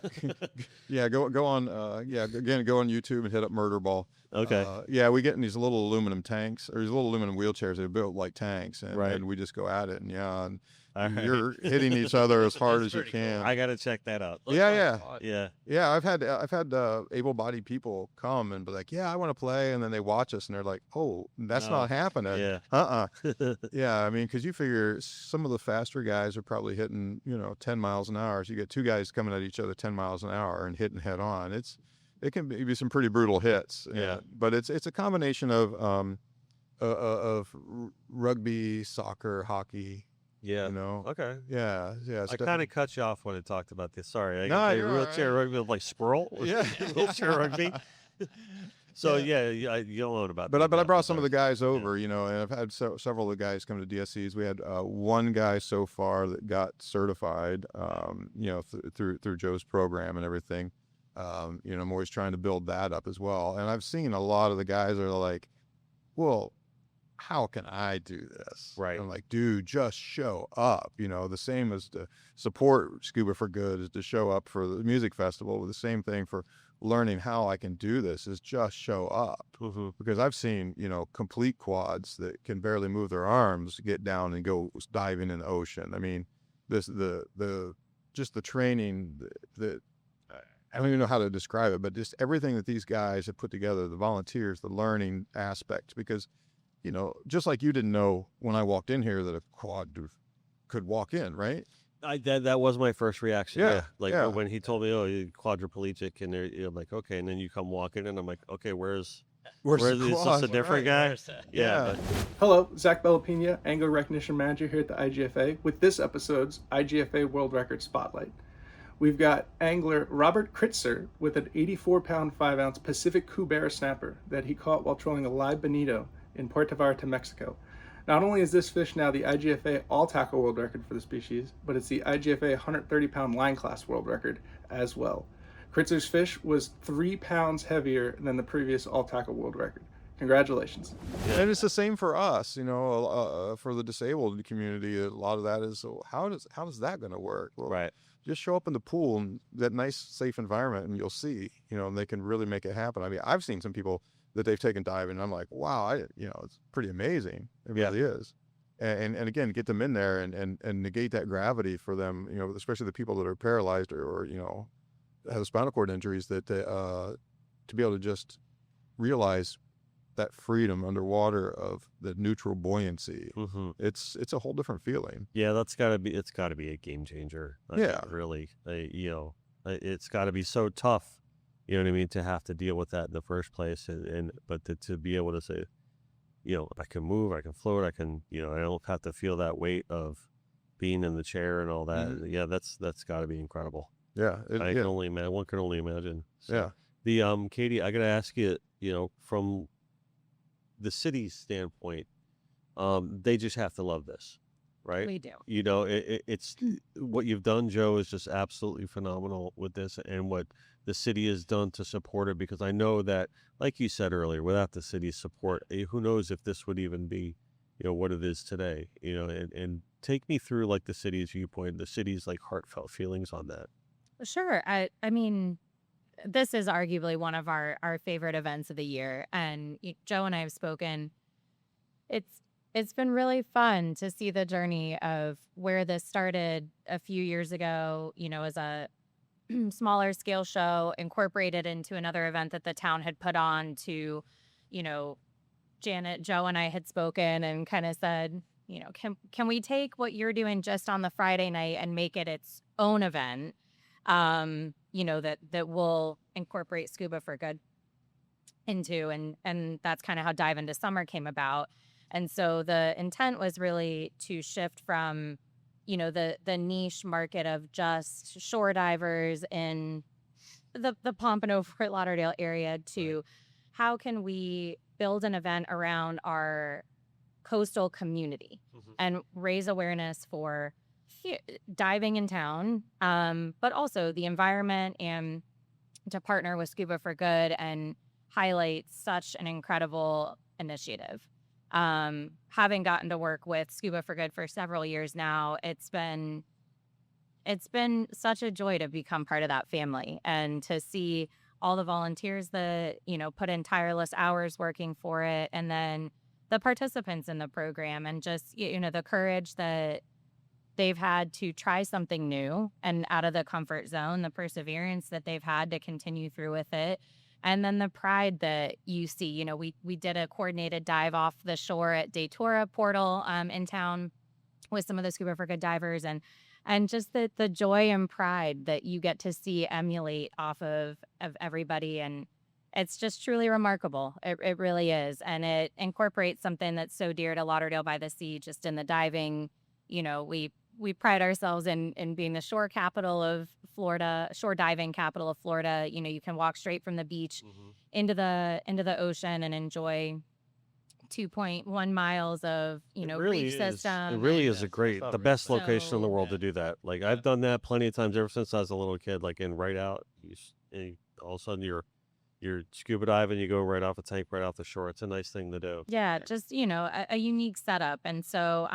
Yeah. Go on. Again, go on YouTube and hit up Murder Ball. Okay. Yeah, we get in these little aluminum tanks or these little aluminum wheelchairs. They're built like tanks, Right. and we just go at it. And and All right. you're hitting each other as hard as you pretty cool. can. I gotta check that out. Looks Yeah, like yeah. fun. Yeah. Yeah, I've had able-bodied people come and be like, "Yeah, I want to play," and then they watch us and they're like, "Oh, that's No. not happening." Yeah. Yeah, I mean, because you figure some of the faster guys are probably hitting 10 miles an hour. So you get two guys coming at each other 10 miles an hour and hitting head on. It can be some pretty brutal hits. Yeah. But it's a combination of rugby, soccer, hockey. Yeah. Okay. Yeah. I kind of cut you off when I talked about this. Sorry. No, you're all wheelchair right. rugby like squirrel. Yeah. Wheelchair rugby. So yeah, you don't know about. But I brought some of the guys Yeah. over, and I've had several of the guys come to DSCs. We had one guy so far that got certified, through Joe's program and everything. I'm always trying to build that up as well. And I've seen a lot of the guys that are like, well, how can I do this? Right. I'm like, dude, just show up. The same as to support Scuba for Good is to show up for the music festival. The same thing for learning how I can do this is just show up. Mm-hmm. Because I've seen, complete quads that can barely move their arms get down and go diving in the ocean. I mean, the training that I don't even know how to describe it, but just everything that these guys have put together, the volunteers, the learning aspect, because, just like you didn't know when I walked in here that a quad could walk in, right? That was my first reaction. Yeah, Like yeah. when he told me, "Oh, you're quadriplegic," and you're like, "Okay," and then you come walking in, I'm like, "Okay, where's Where's is the this quad? a different guy?" Yeah. But Hello, Zach Bellapina, Angler Recognition Manager here at the IGFA, with this episode's IGFA World Record Spotlight. We've got angler Robert Kritzer with an 84-pound 5-ounce Pacific Cubera snapper that he caught while trolling a live bonito in Puerto Vallarta, Mexico. Not only is this fish now the IGFA all-tackle world record for the species, but it's the IGFA 130-pound line class world record as well. Kritzer's fish was 3 pounds heavier than the previous all-tackle world record. Congratulations. And it's the same for us, for the disabled community. A lot of that is, how is that going to work? Well, right. just show up in the pool and that nice, safe environment, and you'll see, and they can really make it happen. I mean, I've seen some people that they've taken diving, and I'm like, wow, it's pretty amazing. It really is. And again, get them in there and negate that gravity for them, especially the people that are paralyzed or have spinal cord injuries, that to be able to just realize that freedom underwater of the neutral buoyancy. Mm-hmm. It's a whole different feeling. Yeah, it's got to be a game changer. Really. It's got to be so tough, you know what I mean, to have to deal with that in the first place, but to be able to say, I can move, I can float, I can, I don't have to feel that weight of being in the chair and all that. Mm-hmm. Yeah, that's got to be incredible. Yeah, One can only imagine. So, yeah. The Katie, I got to ask you, from the city's standpoint, they just have to love this, right? We do. It's what you've done, Joe, is just absolutely phenomenal with this, and what the city has done to support it. Because I know that, like you said earlier, without the city's support, who knows if this would even be, what it is today. And take me through like the city's viewpoint, the city's like heartfelt feelings on that. Sure. I mean, this is arguably one of our favorite events of the year. And Joe and I have spoken. It's been really fun to see the journey of where this started a few years ago, as a smaller scale show incorporated into another event that the town had put on to, Janet, Joe and I had spoken and kind of said, can we take what you're doing just on the Friday night and make it its own event? That will incorporate Scuba for Good into, and that's kind of how Dive into Summer came about. And so the intent was really to shift from, the niche market of just shore divers in the Pompano Fort Lauderdale area to how can we build an event around our coastal community and raise awareness for diving in town, but also the environment, and to partner with Scuba for Good and highlight such an incredible initiative. Having gotten to work with Scuba for Good for several years now, it's been such a joy to become part of that family and to see all the volunteers that, put in tireless hours working for it, and then the participants in the program, and just, the courage that they've had to try something new and out of the comfort zone, the perseverance that they've had to continue through with it. And then the pride that you see. We did a coordinated dive off the shore at Datura Portal in town with some of the Scuba for Good divers, and just the joy and pride that you get to see emulate off of everybody. And it's just truly remarkable. It really is. And it incorporates something that's so dear to Lauderdale-by-the-Sea, just in the diving. We pride ourselves in being the shore capital of Florida, shore diving capital of Florida. You can walk straight from the beach into the ocean and enjoy 2.1 miles of, reef system. It really and- is the best location in the world So- to do that. Like I've done that plenty of times ever since I was a little kid. Like in right out, all of a sudden you're scuba diving, you go right off the tank, right off the shore. It's a nice thing to do. Yeah, just, a unique setup. And so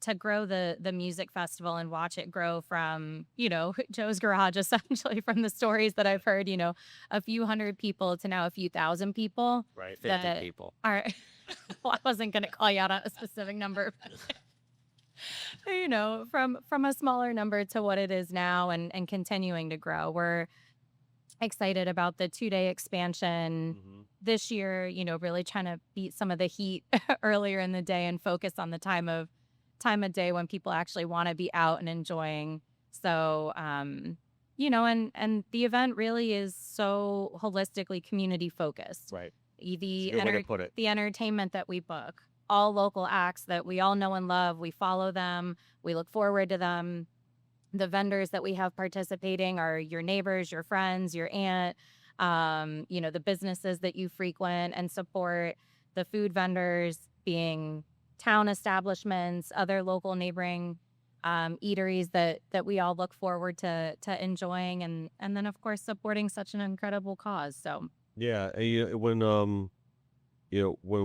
to grow the music festival and watch it grow from, Joe's garage, essentially, from the stories that I've heard, a few hundred people to now a few thousand people Right. 50 that people. are, well, I wasn't going to call you out on a specific number, but, from a smaller number to what it is now, and continuing to grow. We're excited about the 2-day expansion this year, really trying to beat some of the heat earlier in the day and focus on the time of day when people actually want to be out and enjoying. So, and the event really is so holistically community focused. Right. The Good way to put it. the entertainment that we book, all local acts that we all know and love. We follow them. We look forward to them. The vendors that we have participating are your neighbors, your friends, your aunt, the businesses that you frequent and support, the food vendors being town establishments, other local neighboring eateries that we all look forward to enjoying, and then of course supporting such an incredible cause. So Yeah, when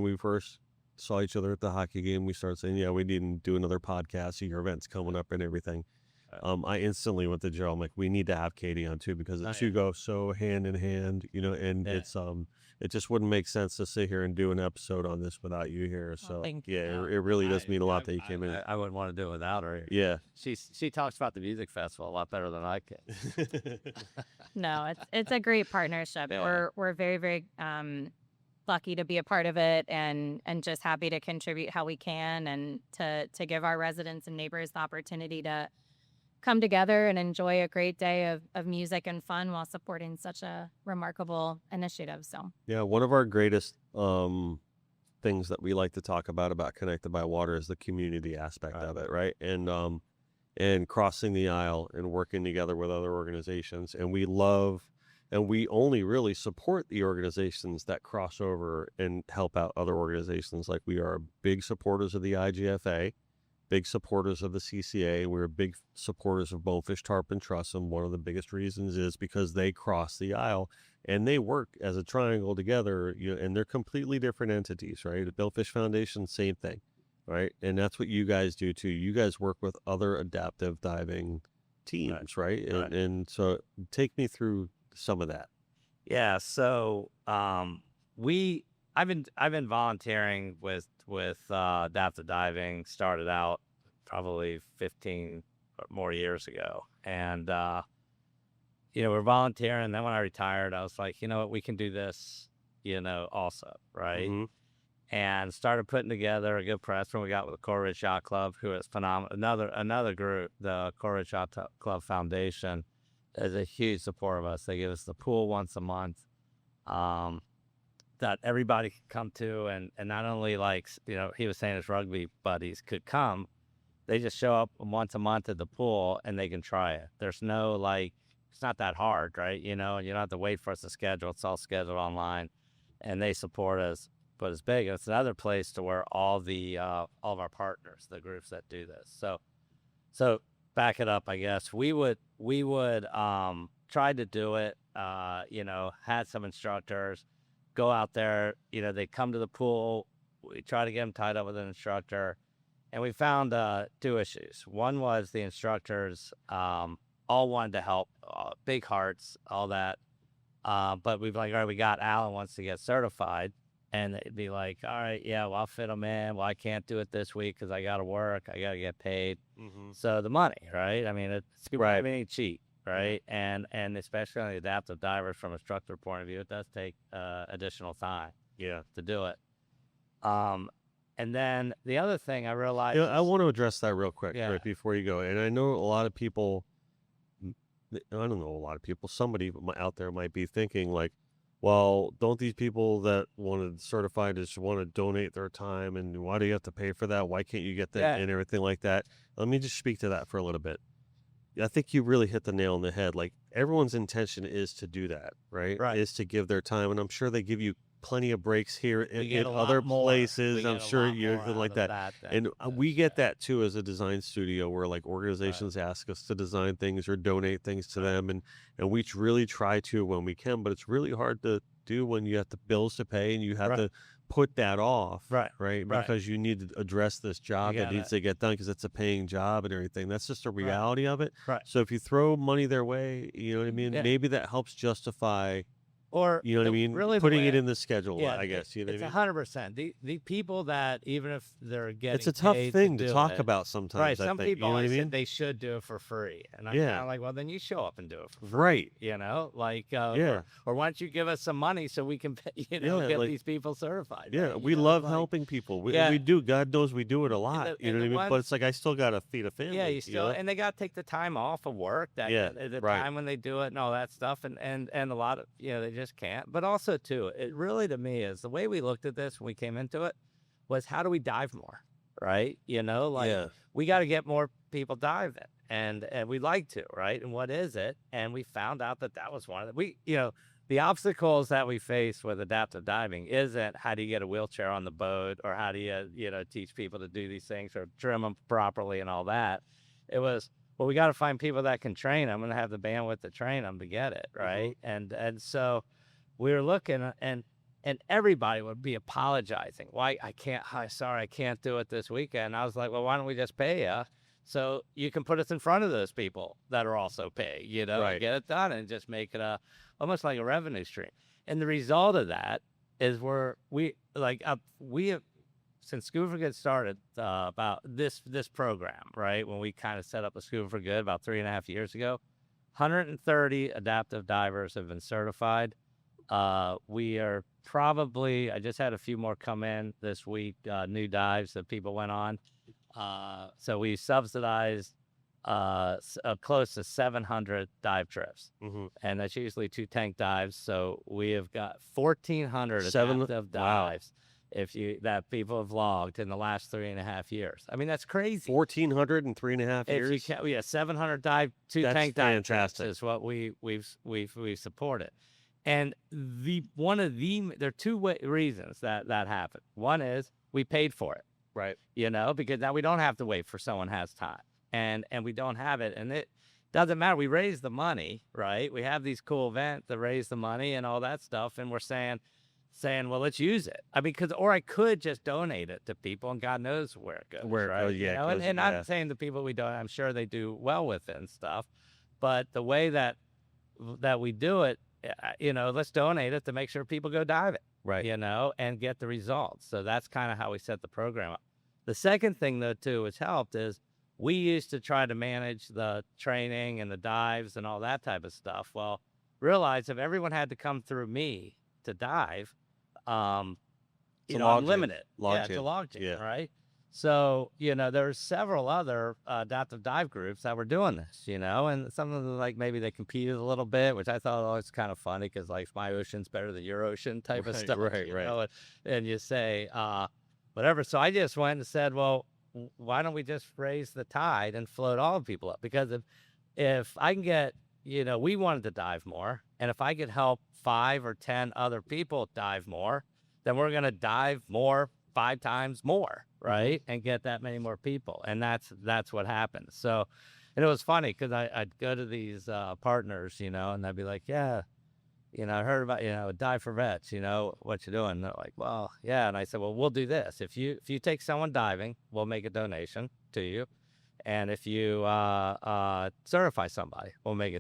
we first saw each other at the hockey game, we started saying, yeah, we need to do another podcast. Your event's coming up and everything. I instantly went to Joe. I'm like, we need to have Katie on too, because the two go so hand in hand, and it just wouldn't make sense to sit here and do an episode on this without you here. So thank yeah, it really does mean a lot that you came in. I wouldn't want to do it without her. Yeah. She talks about the music festival a lot better than I can. no, it's a great partnership. Yeah. We're very, very lucky to be a part of it, and just happy to contribute how we can, and to give our residents and neighbors the opportunity to come together and enjoy a great day of music and fun while supporting such a remarkable initiative. So Yeah, one of our greatest things that we like to talk about Connected by Water is the community aspect of it, right? And crossing the aisle and working together with other organizations. And we love, and we only really support the organizations that cross over and help out other organizations. Like we are big supporters of the IGFA, big supporters of the CCA. We're big supporters of Bonefish Tarpon Trust, and one of the biggest reasons is because they cross the aisle and they work as a triangle together. And they're completely different entities, right? The Billfish Foundation, same thing, right? And that's what you guys do too. You guys work with other adaptive diving teams, right? And so take me through some of that. Yeah. So I've been volunteering with adaptive diving. Started out probably 15 or more years ago, and we're volunteering. Then when I retired, I was like, you know what, we can do this, also, right? Mm-hmm. And started putting together a good press when we got with the Coral Ridge Yacht Club, who is phenomenal. Another group, the Coral Ridge Yacht Club Foundation, is a huge support of us. They give us the pool once a month. That everybody could come to, and not only he was saying his rugby buddies could come, they just show up once a month at the pool and they can try it. There's no it's not that hard, right? And you don't have to wait for us to schedule. It's all scheduled online, and they support us. But it's big. It's another place to where all of our partners, the groups that do this. So back it up, I guess we would try to do it. Had some instructors go out there, they come to the pool. We try to get them tied up with an instructor. And we found two issues. One was the instructors all wanted to help, big hearts, all that. But we've like, all right, we got Alan wants to get certified. And it'd be like, all right, yeah, well, I'll fit him in. Well, I can't do it this week because I got to work. I got to get paid. So the money, right? I mean, it's Right. I mean, cheap, right? And especially on the adaptive divers from a instructor point of view, it does take additional time Yeah. to do it. And then the other thing I realized, I want to address that real quick, Yeah. right before you go. And I know a lot of people, I don't know a lot of people, somebody out there might be thinking like, well, don't these people that want to certify just want to donate their time, and why do you have to pay for that? Why can't you get that Yeah. and everything like that? Let me just speak to that for a little bit. I think you really hit the nail on the head. Like, everyone's intention is to do that, right? Right. Is to give their time, and I'm sure they give you plenty of breaks here we in get a lot other more. places. We I'm get a sure lot you're more like out of that. than And this, we get that too as a design studio, where like organizations Right. ask us to design things or donate things to them, and we really try to when we can, but it's really hard to do when you have the bills to pay and you have Right. to put that off, Right. right? Right. Because you need to address this job that gotta- needs to get done because it's a paying job and everything. That's just a Right. reality of it. Right. So if you throw money their way, you know what I mean? Yeah. Maybe that helps justify, Or you know what I mean? Really, Putting it in the schedule, yeah, I guess. You know it's what I mean? 100%. The people that even if they're getting It's a tough paid thing to do talk it, about sometimes. right? I Some think, people you know what I always mean? said they should do it for free, and I'm Yeah. kind of like, well, then you show up and do it for free, Right. you know, like Yeah. or why don't you give us some money so we can pay, Yeah, get like- these people certified? Yeah, right? we You know, love like- helping people. We, Yeah. we do. God knows we do it a lot. the- You and know what I the mean? But ones- it's like I still got to feed a family. Yeah, you still, know? and they got to take the time off of work that Yeah, the right. time when they do it and all that stuff, and a lot of they just can't. But also too, it really to me is the way we looked at this when we came into it was how do we dive more, right? Like Yeah. we got to get more people diving, and we'd like to, right? And what is it? And we found out that was one of the obstacles that we face with adaptive diving isn't how do you get a wheelchair on the boat or how do you teach people to do these things or trim them properly and all that. It was, well, we got to find people that can train them and have the bandwidth to train them to get it, right? And so we were looking and everybody would be apologizing. Why sorry, I can't do it this weekend. I was like, well, why don't we just pay you? So you can put us in front of those people that are also pay, Right. and get it done and just make it almost like a revenue stream. And the result of that is we have, since Scuba for Good started about this program, right? When we kind of set up a Scuba for Good about 3.5 years ago, 130 adaptive divers have been certified. We are probably, I just had a few more come in this week, new dives that people went on. So we subsidized close to 700 dive trips, and that's usually 2 tank dives. So we have got 1,400 adaptive Wow. dives that people have logged in the last 3.5 years. I mean, that's crazy. 1,400 in 3.5 If you years. count, 700 dive, 2 That's tank dive trips fantastic. is what we've supported. And there are 2 reasons that happened. One is we paid for it, Right. because now we don't have to wait for someone has time, and we don't have it, and it doesn't matter. We raise the money, right? We have these cool events to raise the money and all that stuff, and we're saying, well, let's use it. I mean, or I could just donate it to people, and God knows where it goes. Where it right? goes, yeah, it goes, And yeah. I'm saying the people we don't, I'm sure they do well with it and stuff, but the way that we do it, let's donate it to make sure people go diving, Right. and get the results. So that's kind of how we set the program up. The second thing, though, too, which helped is we used to try to manage the training and the dives and all that type of stuff. Well, realize if everyone had to come through me to dive, I'm limited. It's a log jam, Yeah. right? So, there's several other adaptive dive groups that were doing this, and some of them, like, maybe they competed a little bit, which I thought was kind of funny because, like, my ocean's better than your ocean type of Right, stuff, right. and you say, whatever. So I just went and said, well, why don't we just raise the tide and float all the people up? Because if I can get, we wanted to dive more, and if I could help 5 or 10 other people dive more, then we're going to dive more 5 times more, right? And get that many more people. And that's what happened. So, and it was funny because I'd go to these partners, and they'd be like, yeah, I heard about, Dive for Vets, what you doing? And they're like, well, yeah. And I said, well, we'll do this. If you take someone diving, we'll make a donation to you. And if you certify somebody, we'll make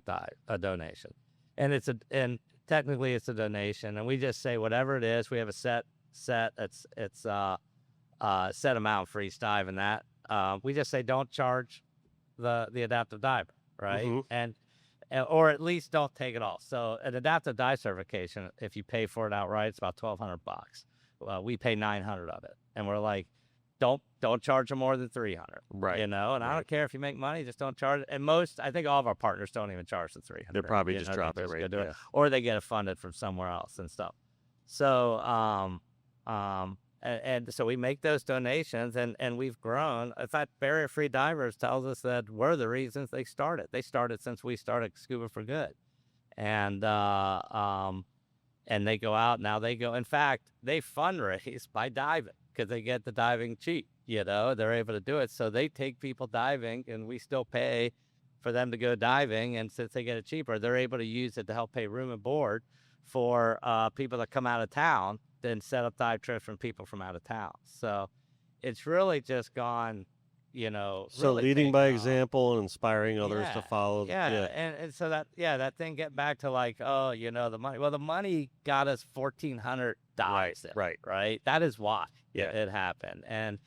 a donation. And technically it's a donation, and we just say whatever it is. We have a set it's set amount for each dive, and that we just say don't charge the adaptive diver, right? Mhm. And or at least don't take it all. So an adaptive dive certification, if you pay for it outright, it's about $1,200. We pay 900 of it, and we're like, don't charge them more than 300, Right. you know. And I Right. don't care if you make money, just don't charge it. And I think all of our partners don't even charge the 300. They're probably you just know, they drop it just right. go do Yeah. it, or they get it funded from somewhere else and stuff. So and so we make those donations, and we've grown. In fact, Barrier Free Divers tells us that we're the reasons they started. They started since we started Scuba for Good, and they go out now. They go. In fact, they fundraise by diving because they get the diving cheap. You know, they're able to do it, so they take people diving, and we still pay for them to go diving. And since they get it cheaper, they're able to use it to help pay room and board for people that come out of town, then set up dive trips from people from out of town. So it's really just gone, you know. So really leading by taken off. example and inspiring others to Yeah, follow. Yeah, and so that thing get back to like, oh, you know, the money. Well, the money got us 1,400 dives. Right. That is why it happened. And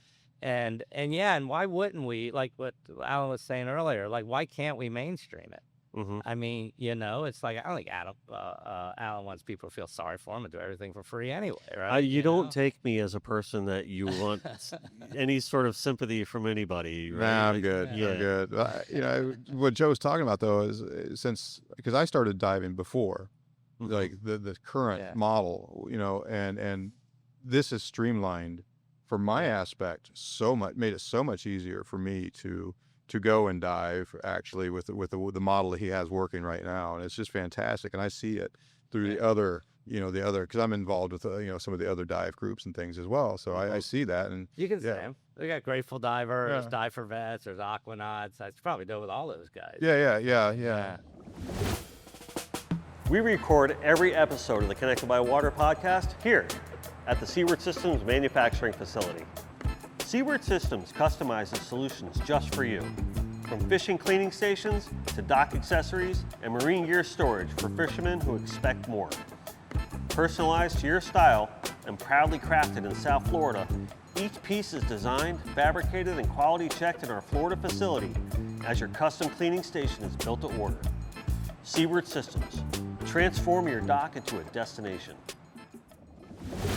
yeah, and why wouldn't we, like what Alan was saying earlier, like why can't we mainstream it? Mhm. I mean, you know, it's like I don't think Alan wants people to feel sorry for him and do everything for free anyway, right? You don't know? take me as a person that you want any sort of sympathy from anybody. Right? Nah, I'm Like, good. Yeah. I'm good. You know, what Joe's talking about though is because I started diving before, Mhm. like the current Yeah. model, you know, and this is streamlined for my aspect so much, made it so much easier for me to go and dive actually with the model that he has working right now, and it's just fantastic. And I see it through the other, you know, because I'm involved with you know, some of the other dive groups and things as well. So I see that, and You can say yeah. them. We got Grateful Divers, Yeah. Dive for Vets, there's Aquanauts. I probably do it with all those guys. Yeah. We record every episode of the Connected by Water podcast here at the Seaward Systems manufacturing facility. Seaward Systems customizes solutions just for you, from fishing cleaning stations to dock accessories and marine gear storage for fishermen who expect more. Personalized to your style and proudly crafted in South Florida, each piece is designed, fabricated, and quality checked in our Florida facility as your custom cleaning station is built to order. Seaward Systems. Transform your dock into a destination.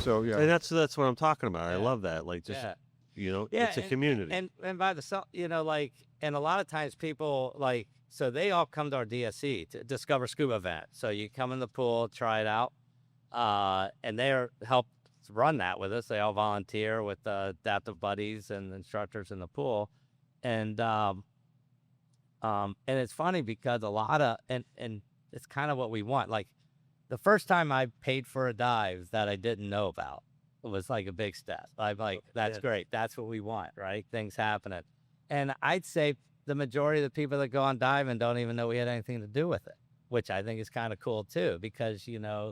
So yeah. And that's what I'm talking about. I Yeah. love that. Like just Yeah. you know, Yeah, it's a community. And by the, you know, like, and a lot of times people like, so they all come to our DSC to Discover Scuba event. So you come in the pool, try it out, and they're help run that with us. They all volunteer with adaptive buddies and instructors in the pool, and it's funny because a lot of and it's kind of what we want. Like the first time I paid for a dive that I didn't know about, it was like a big step. I'm like, that's great. That's what we want, right? Things happening. And I'd say the majority of the people that go on diving don't even know we had anything to do with it, which I think is kind of cool too, because, you know,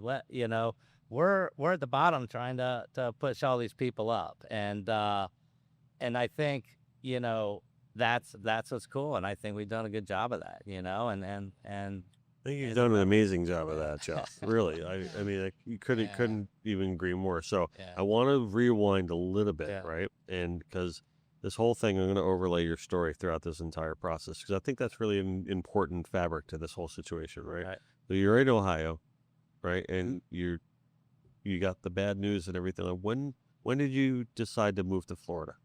we're at the bottom trying to push all these people up. And I think, you know, that's what's cool. And I think we've done a good job of that, you know, and I think you've done an amazing job of that, Jeff. Really, I mean, you couldn't even agree more. So Yeah. I want to rewind a little bit, Yeah. right? And because this whole thing, I'm going to overlay your story throughout this entire process because I think that's really an important fabric to this whole situation, right? Right. So you're in Ohio, right? And you got the bad news and everything. When did you decide to move to Florida?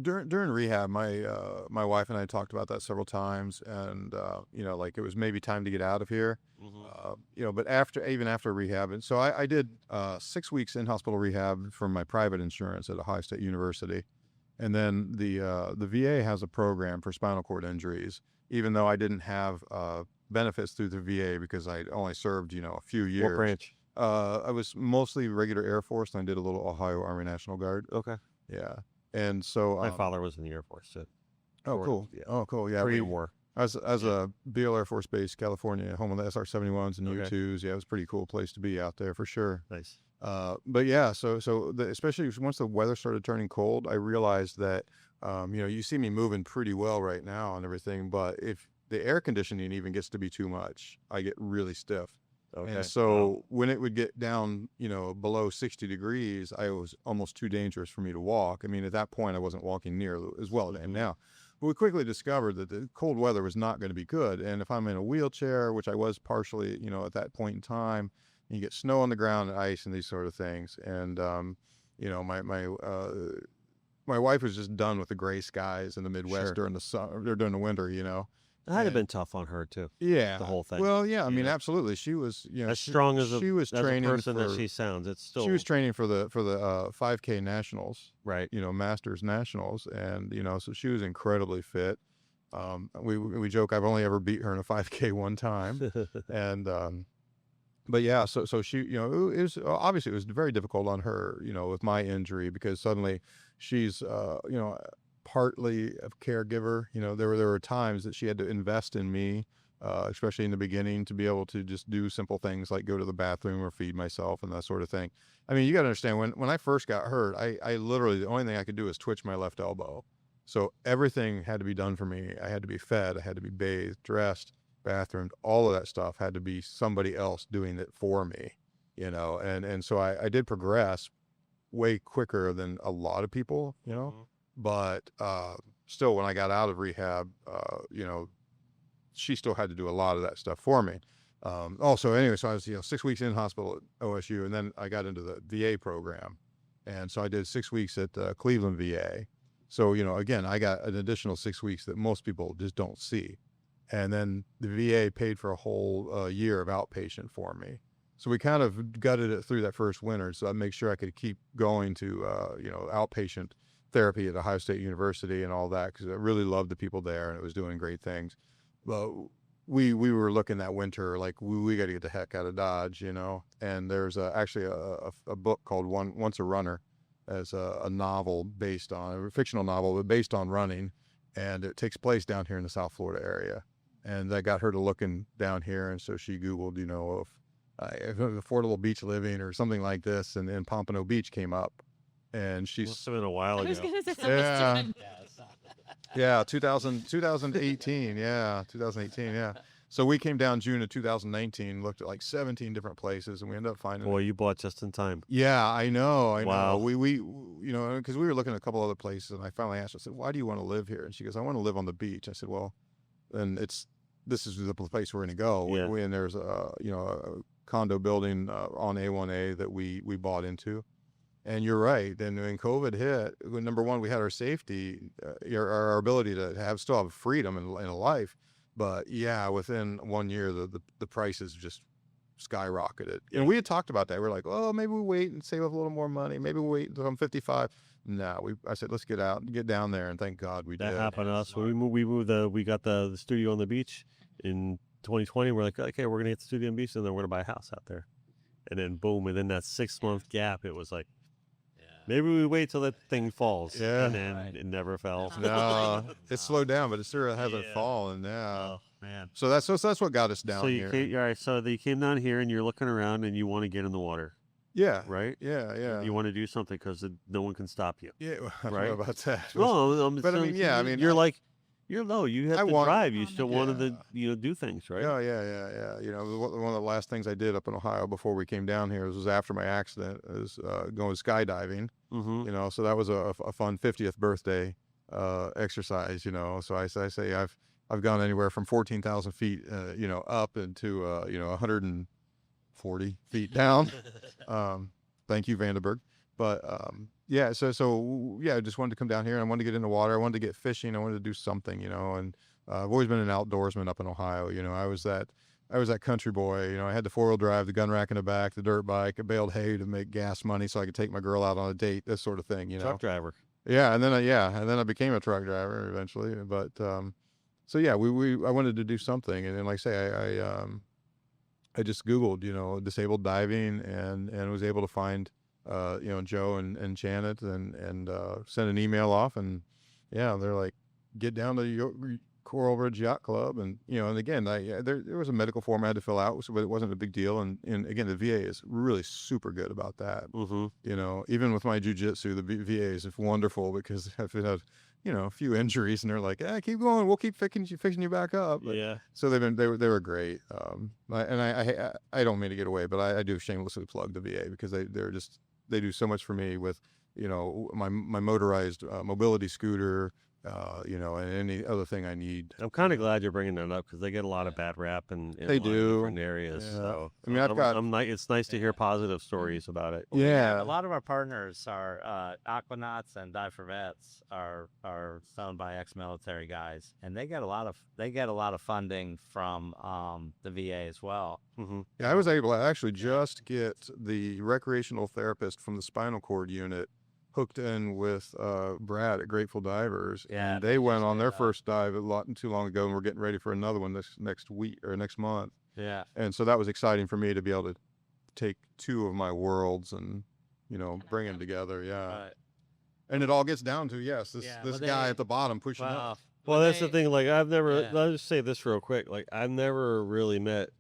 During rehab, my wife and I talked about that several times, and you know, like it was maybe time to get out of here. You know, but even after rehab, and so I did 6 weeks in hospital rehab from my private insurance at Ohio State University, and then the VA has a program for spinal cord injuries. Even though I didn't have benefits through the VA because I only served, you know, a few years. What branch? I was mostly regular Air Force, and I did a little Ohio Army National Guard. Okay. Yeah. And so My father was in the Air Force too. oh, cool. Yeah. Oh, cool. Yeah. Korean War. As a Beale Air Force Base, California, home of the SR-71s and Okay. U-2s. Yeah, it was a pretty cool place to be out there for sure. Nice. But yeah, especially once the weather started turning cold, I realized that, you know, you see me moving pretty well right now and everything, but if the air conditioning even gets to be too much, I get really stiff. Okay. And so when it would get down, below 60 degrees, I was almost too dangerous for me to walk. I mean, at that point, I wasn't walking near as well as I am now. But we quickly discovered that the cold weather was not going to be good. And if I'm in a wheelchair, which I was partially, at that point in time, you get snow on the ground and ice and these sort of things. And, my wife was just done with the gray skies in the Midwest during the summer, or during the winter, That had been tough on her too. Yeah. The whole thing. Well, yeah, I mean, absolutely. She was, As strong as she was as training a person that for, she sounds, it's still she was training for the 5K nationals, right. Masters nationals, and so she was incredibly fit. We joke I've only ever beat her in a 5K one time, and but yeah, so she, it was obviously it was very difficult on her, with my injury, because suddenly she's, partly a caregiver. There were times that she had to invest in me, especially in the beginning, to be able to just do simple things like go to the bathroom or feed myself and that sort of thing. I mean, you got to understand, when I first got hurt, I literally, the only thing I could do is twitch my left elbow. So everything had to be done for me. I had to be fed, I had to be bathed, dressed, bathroomed, all of that stuff had to be somebody else doing it for me, and so I did progress way quicker than a lot of people, but still, when I got out of rehab, she still had to do a lot of that stuff for me. Also, anyway, so I was 6 weeks in hospital at OSU, and then I got into the VA program, and so I did 6 weeks at Cleveland VA. So again, I got an additional 6 weeks that most people just don't see. And then the VA paid for a whole year of outpatient for me. So we kind of gutted it through that first winter. So I make sure I could keep going to, outpatient therapy at Ohio State University and all that, because I really loved the people there and it was doing great things. But we were looking that winter like we got to get the heck out of Dodge, And there's actually a book called Once a Runner, as a novel based on a fictional novel, but based on running, and it takes place down here in the South Florida area. And that got her to looking down here, and so she Googled, if affordable beach living or something like this, and then Pompano Beach came up, and she's Must have been a while I was ago. gonna say Yeah. something. yeah 2018 yeah 2018 yeah. So we came down June of 2019, looked at like 17 different places, and we ended up finding. Boy, you bought just in time. Yeah, I know. Wow. We because we were looking at a couple other places, and I finally asked her, I said, "Why do you want to live here?" And she goes, "I want to live on the beach." I said, "Well, then this is the place we're going to go." Yeah. And there's a condo building on A1A that we bought into. And you're right. And when COVID hit, number one, we had our safety, our ability to still have freedom in a life. But yeah, within 1 year, the prices just skyrocketed. Yeah. And we had talked about that. We're like, oh, maybe we wait and save up a little more money. Maybe we wait until I'm 55. No, I said, let's get down there. And thank God we did. That happened to us. When we moved we got the studio on the beach in 2020. We're like, okay, we're gonna get the studio on the beach, and then we're gonna buy a house out there. And then boom, within that 6-month gap, it was like, maybe we wait till that thing falls. Yeah. And then it never fell. No, it slowed down, but it sure hasn't fallen. Yeah. Oh man. So that's what got us down So you here. all right. So you came down here, and you're looking around, and you want to get in the water, Yeah. right? Yeah. You want to do something because no one can stop you. Yeah. I don't Right. know about that. No, But I mean, yeah, I mean, you're like, you have to drive. You Oh, still man. wanted to, do things, right? Yeah. One of the last things I did up in Ohio before we came down here was after my accident, is going skydiving. Mm-hmm. So that was a fun 50th birthday exercise. So I say I've gone anywhere from 14,000 feet, up into 140 feet down. Thank you, Vandenberg. But yeah, so I just wanted to come down here, and I wanted to get in the water. I wanted to get fishing. I wanted to do something, and I've always been an outdoorsman up in Ohio. I was that country boy. I had the 4-wheel drive, the gun rack in the back, the dirt bike. I baled hay to make gas money so I could take my girl out on a date, this sort of thing. Truck driver. Yeah, and then I became a truck driver eventually. But so yeah, I wanted to do something, and then like I say, I just Googled, disabled diving, and was able to find Joe and Janet, and sent an email off, and yeah, they're like, get down to Coral Ridge Yacht Club, and and again, there was a medical form I had to fill out, but it wasn't a big deal, and again, the VA is really super good about that. Mm-hmm. Even with my jujitsu, the VA is wonderful, because I've had a few injuries, and they're like, keep going, we'll keep fixing you back up. But, Yeah. so they were great. I don't mean to get away, but I do shamelessly plug the VA because they do so much for me with, my motorized mobility scooter, and any other thing I need. I'm kind of glad you're bringing that up because they get a lot of bad rap in They a lot of do. different areas. Yeah. So I mean, I've got. it's nice to hear positive stories about it. Well, Yeah. a lot of our partners are Aquanauts and Dive for Vets are owned by ex-military guys, and they get a lot of funding from the VA as well. Mm-hmm. Yeah, I was able to actually just get the recreational therapist from the spinal cord unit hooked in with Brad at Grateful Divers. Yeah, And they went on their yeah. first dive too long ago, and we're getting ready for another one this next week or next month. Yeah. And so that was exciting for me to be able to take two of my worlds and bring them together. Yeah. Right. And it all gets down to this but guy they- at the bottom pushing up. Well, that's the thing. Like, I've never. Yeah. Let's just say this real quick. Like, I've never really met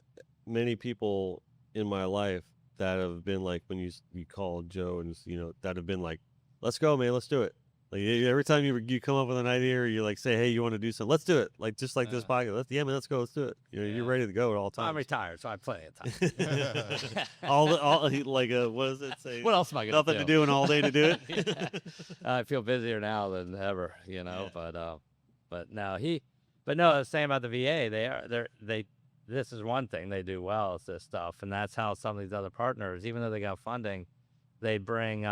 many people in my life that have been like when you call Joe and that have been like, let's go, man, let's do it. Like every time you come up with an idea or you like say, hey, you want to do something, let's do it. Like just like this podcast. Man, let's go, let's do it. You're ready to go at all times. I'm retired, so I have plenty of time. all like what does it say? What else am I gonna Nothing to do and all day to do it. Yeah. I feel busier now than ever, but no, I was saying about the VA, this is one thing they do well is this stuff, and that's how some of these other partners, even though they got funding, they bring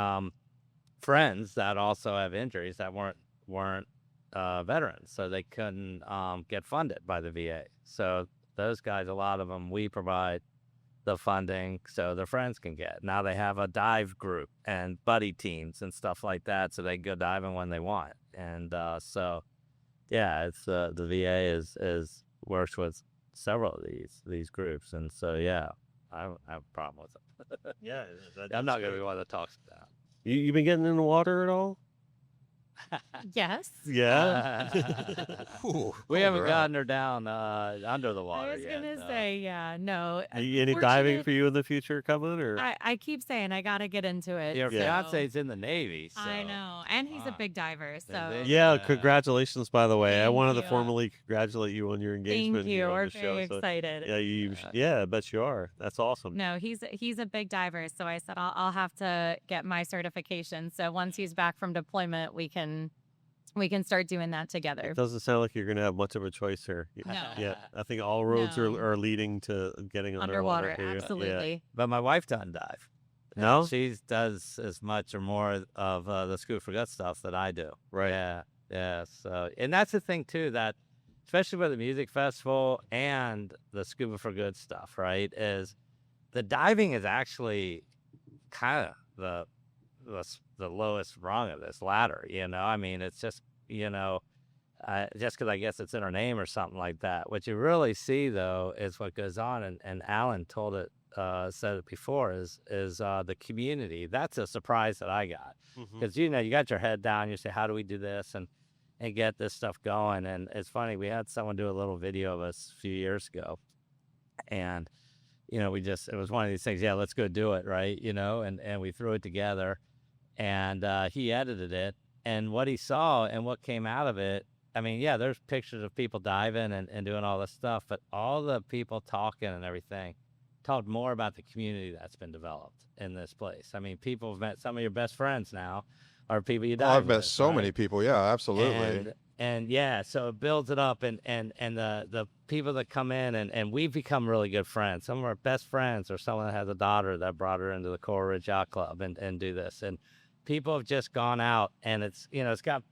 friends that also have injuries that weren't veterans, so they couldn't get funded by the VA. So those guys, a lot of them, we provide the funding so their friends can get. Now they have a dive group and buddy teams and stuff like that, so they can go diving when they want. And it's the VA is works with several of these groups, and so I don't have a problem with it. Yeah, I'm not going to be one that talks about. You been getting in the water at all? Yes. Yeah. We haven't gotten her down under the water I was yet. gonna no. say, yeah, no. Any diving for you in the future coming or? I keep saying I gotta get into it. Your so- fiance's in the Navy. So. I know, and he's a Wow. big diver. So it? Yeah, Yeah. congratulations, by the way. I Thank wanted to you. formally congratulate you on your engagement. thank you. here on We're the show, very so- excited. Yeah, I bet you are. That's awesome. No, he's a big diver. So I said I'll have to get my certification. So once he's back from deployment, we can start doing that together. It doesn't sound like you're going to have much of a choice here. No. Yeah, I think all roads No. are leading to getting Underwater, for you. Yeah. absolutely. But my wife doesn't dive. No? She does as much or more of the Scuba for Good stuff that I do. Right. Yeah. So, and that's the thing too, that especially with the music festival and the Scuba for Good stuff, right? Is the diving is actually kind of the lowest rung of this ladder. I mean, it's just just because I guess it's in her name or something like that. What you really see though is what goes on, and Alan said it before, is the community. That's a surprise that I got, because you got your head down, you say, how do we do this and get this stuff going. And it's funny, we had someone do a little video of us a few years ago, and it was one of these things, let's go do it, right? And we threw it together, and he edited it, and what he saw and what came out of it, I mean, there's pictures of people diving and doing all this stuff, but all the people talking and everything talked more about the community that's been developed in this place. I mean, people have met some of your best friends now, are people you dive I've met with, so right? many people. Yeah, absolutely. And so it builds it up, and the people that come in, and we've become really good friends. Some of our best friends are someone that has a daughter that brought her into the Coral Ridge Yacht Club and do this. And people have just gone out, and it's got,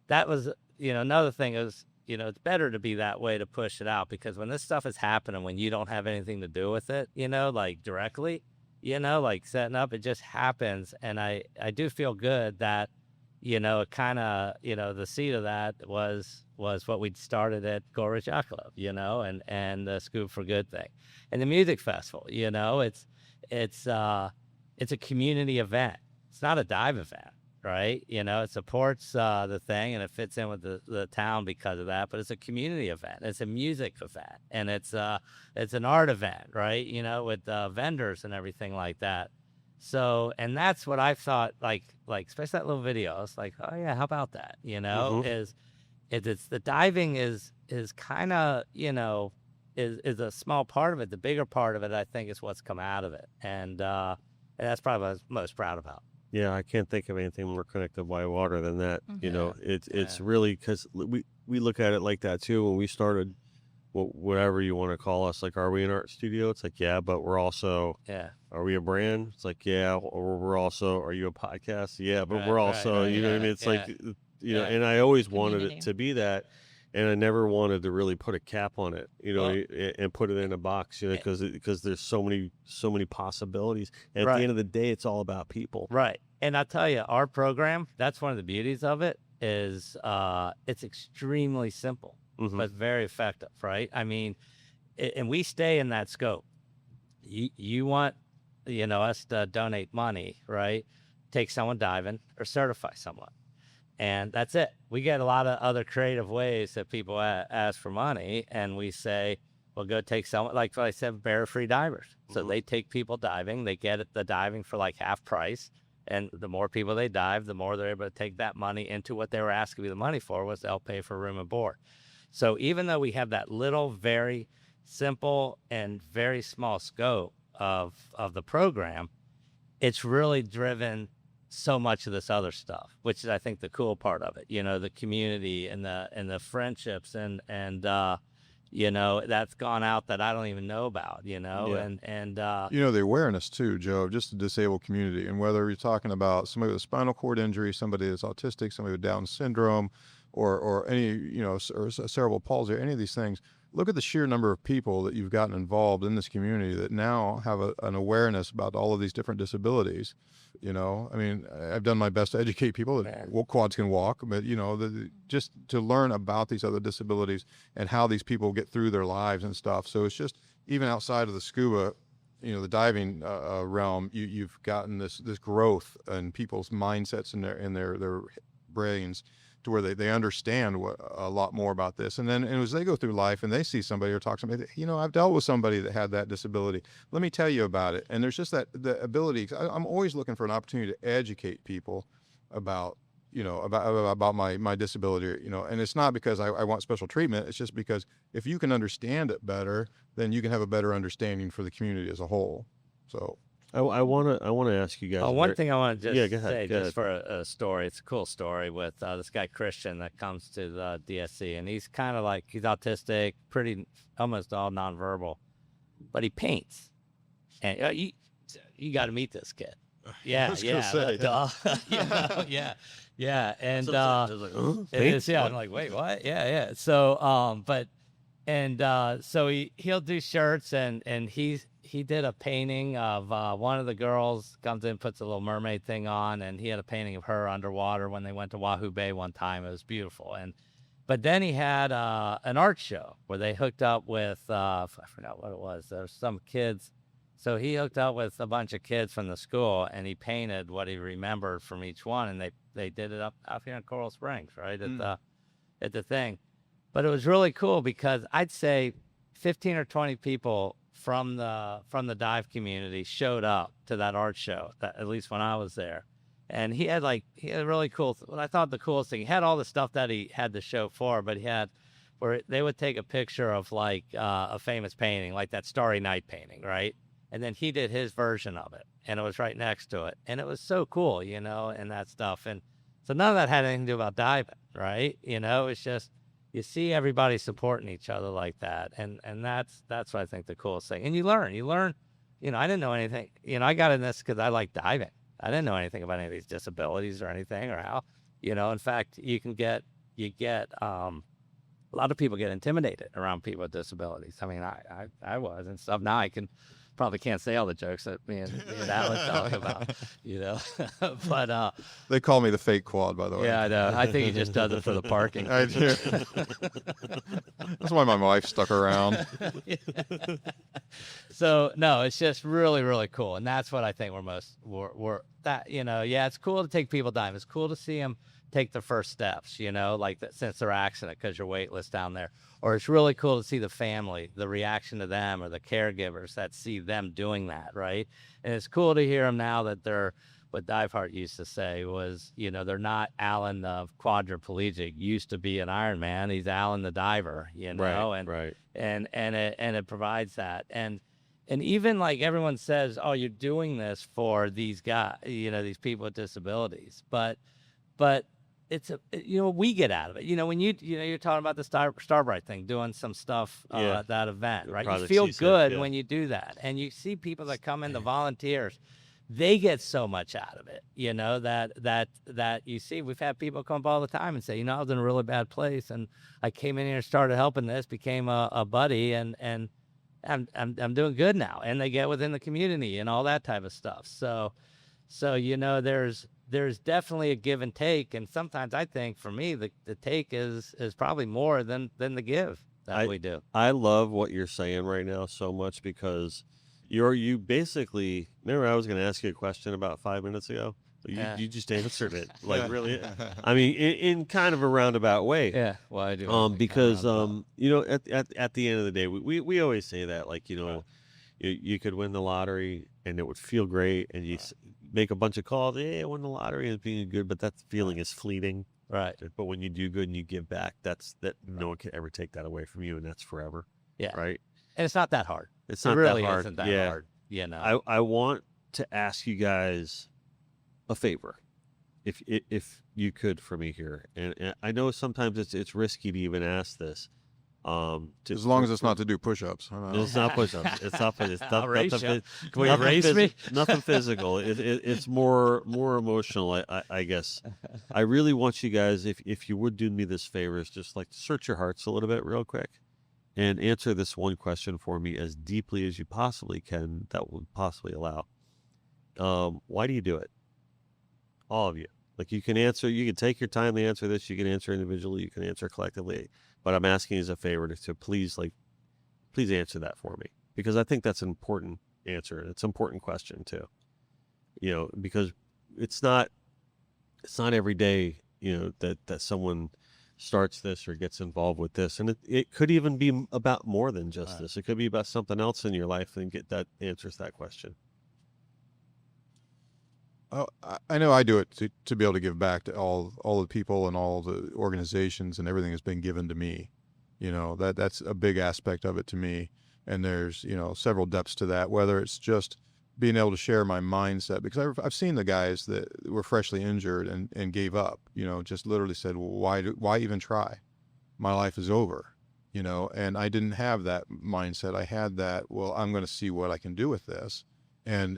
that was, another thing is, it's better to be that way, to push it out, because when this stuff is happening, when you don't have anything to do with it, like directly, like setting up, it just happens. And I do feel good that, it kind of, the seed of that was what we'd started at Coral Ridge Yacht Club, and the Scuba for Good thing. And the music festival, it's a community event. It's not a dive event, right? It supports the thing, and it fits in with the town because of that. But it's a community event. It's a music event, and it's an art event, right? With vendors and everything like that. So, and that's what I thought, like, especially that little video. I was like, oh yeah, how about that? It's the diving is kind of, is a small part of it. The bigger part of it, I think, is what's come out of it. And that's probably what I was most proud about. Yeah, I can't think of anything more connected by water than that. It's really, because we look at it like that too. When we started, whatever you want to call us, like, are we an art studio? It's like, yeah, but we're also, are we a brand? It's like, yeah, or we're also, are you a podcast? Yeah, but we're also, you know what I mean? It's like, and I always wanted it to be that. And I never wanted to really put a cap on it, and put it in a box, because there's so many possibilities. And at the end of the day, it's all about people. Right. And I tell you, our program, that's one of the beauties of it, is it's extremely simple, but very effective, right? I mean, and we stay in that scope. You want, us to donate money, right? Take someone diving or certify someone. And that's it. We get a lot of other creative ways that people ask for money, and we say, well, go take someone, like I said, barrier-free divers. So they take people diving. They get the diving for like half price. And the more people they dive, the more they're able to take that money into what they were asking me the money for, was they'll pay for room and board. So even though we have that little, very simple and very small scope of the program, it's really driven so much of this other stuff, which is, I think, the cool part of it. The community and the friendships and that's gone out that I don't even know about. And the awareness too, Joe, of just the disabled community, and whether you're talking about somebody with a spinal cord injury, somebody that's autistic, somebody with Down syndrome, or any or cerebral palsy, or any of these things. Look at the sheer number of people that you've gotten involved in this community that now have an awareness about all of these different disabilities. I mean, I've done my best to educate people that quads can walk, but just to learn about these other disabilities and how these people get through their lives and stuff. So it's just, even outside of the scuba, the diving realm, you've gotten this growth in people's mindsets and their brains, to where they understand a lot more about this. And then as they go through life and they see somebody or talk to somebody, I've dealt with somebody that had that disability. Let me tell you about it. And there's just the ability. I'm always looking for an opportunity to educate people about, about my disability, and it's not because I want special treatment. It's just because if you can understand it better, then you can have a better understanding for the community as a whole. So I want to ask you guys. One thing I want to just say, go just for a story. It's a cool story with this guy Christian that comes to the DSC, and he's kind of like, he's autistic, pretty almost all nonverbal, but he paints. And you got to meet this kid. Yeah, yeah. And I'm like, wait, what? Yeah. So so he'll do shirts, and he did a painting of one of the girls, comes in, puts a little mermaid thing on, and he had a painting of her underwater when they went to Wahoo Bay one time. It was beautiful. But then he had an art show where they hooked up with I forgot what it was. There's some kids. So he hooked up with a bunch of kids from the school, and he painted what he remembered from each one, and they did it up here in Coral Springs, right at the thing. But it was really cool because I'd say 15 or 20 people from the dive community showed up to that art show, at least when I was there. And he had a really cool, what I thought the coolest thing, he had all the stuff that he had the show for, but he had where they would take a picture of like a famous painting, like that Starry Night painting, right? And then he did his version of it, and it was right next to it. And it was so cool, and that stuff. And so none of that had anything to do about diving, right? It's just, you see everybody supporting each other like that. And that's what I think the coolest thing. And you learn, I didn't know anything. I got in this because I like diving. I didn't know anything about any of these disabilities or anything, or how, in fact, you get a lot of people get intimidated around people with disabilities. I mean, I was and stuff. Now I probably can't say all the jokes that me and Alan talk about, but they call me the fake quad, by the way. Yeah, I know. I think he just does it for the parking. I do. That's why my wife stuck around. So no, it's just really, really cool, and that's what I think we're it's cool to take people diving. It's cool to see them take the first steps, like since their accident, because you're weightless down there. Or it's really cool to see the family, the reaction to them, or the caregivers that see them doing that, right? And it's cool to hear them now that they're, what Diveheart used to say was, they're not Alan the quadriplegic, used to be an Ironman. He's Alan the diver, Right. and it provides that. And even like everyone says, oh, you're doing this for these guys, these people with disabilities, but it's we get out of it. When you're talking about the Starbright thing, doing some stuff at that event, right? You Project feel CSIP, good yeah. when you do that, and you see people that come in, the volunteers, they get so much out of it, that you see. We've had people come up all the time and say, I was in a really bad place, and I came in here and started helping this, became a buddy, and I'm doing good now. And they get within the community and all that type of stuff. So there's definitely a give and take, and sometimes I think for me the take is probably more than the give that we do. I love what you're saying right now so much, because you basically, remember I was going to ask you a question about 5 minutes ago? You just answered it, like really. I mean, in kind of a roundabout way. Yeah, well, I do. Because at the end of the day, we always say that, like, you could win the lottery and it would feel great, and you make a bunch of calls, hey, I won the lottery, and it's being good, but that feeling is fleeting. Right. But when you do good and you give back, that no one can ever take that away from you, and that's forever. Yeah. Right. And it's not that hard. It's not really that hard. Isn't that hard. I want to ask you guys a favor, if you could, for me here, and I know sometimes it's risky to even ask this. As long as it's not to do push-ups. It's not push-ups. It's not. It's I'll race you. Can we nothing race me? Nothing physical. It's more emotional, I guess. I really want you guys, if you would do me this favor, is just like search your hearts a little bit real quick, and answer this one question for me as deeply as you possibly can, that would possibly allow. Why do you do it? All of you. Like, you can take your time to answer this. You can answer individually. You can answer collectively. But I'm asking as a favor to please answer that for me, because I think that's an important answer. It's an important question too. Because it's not every day, that someone starts this or gets involved with this, and it could even be about more than just this. It could be about something else in your life, and answers that question. Oh, I know I do it to be able to give back to all the people and all the organizations and everything that's been given to me. That's a big aspect of it to me. And there's, several depths to that, whether it's just being able to share my mindset, because I've seen the guys that were freshly injured and gave up, just literally said, well, why even try? My life is over, and I didn't have that mindset. I had that, well, I'm going to see what I can do with this. And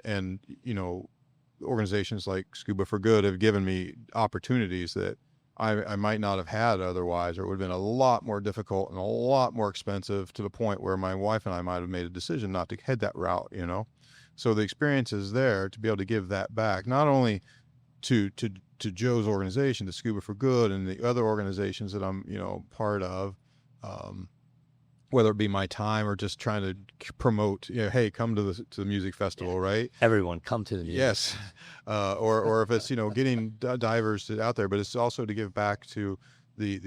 organizations like Scuba for Good have given me opportunities that I might not have had otherwise, or it would have been a lot more difficult and a lot more expensive, to the point where my wife and I might have made a decision not to head that route, So the experience is there to be able to give that back, not only to Joe's organization, to Scuba for Good, and the other organizations that I'm, part of, whether it be my time or just trying to promote, hey, come to the music festival, right? Everyone come to the music. Yes. Or if it's, getting divers out there, but it's also to give back to the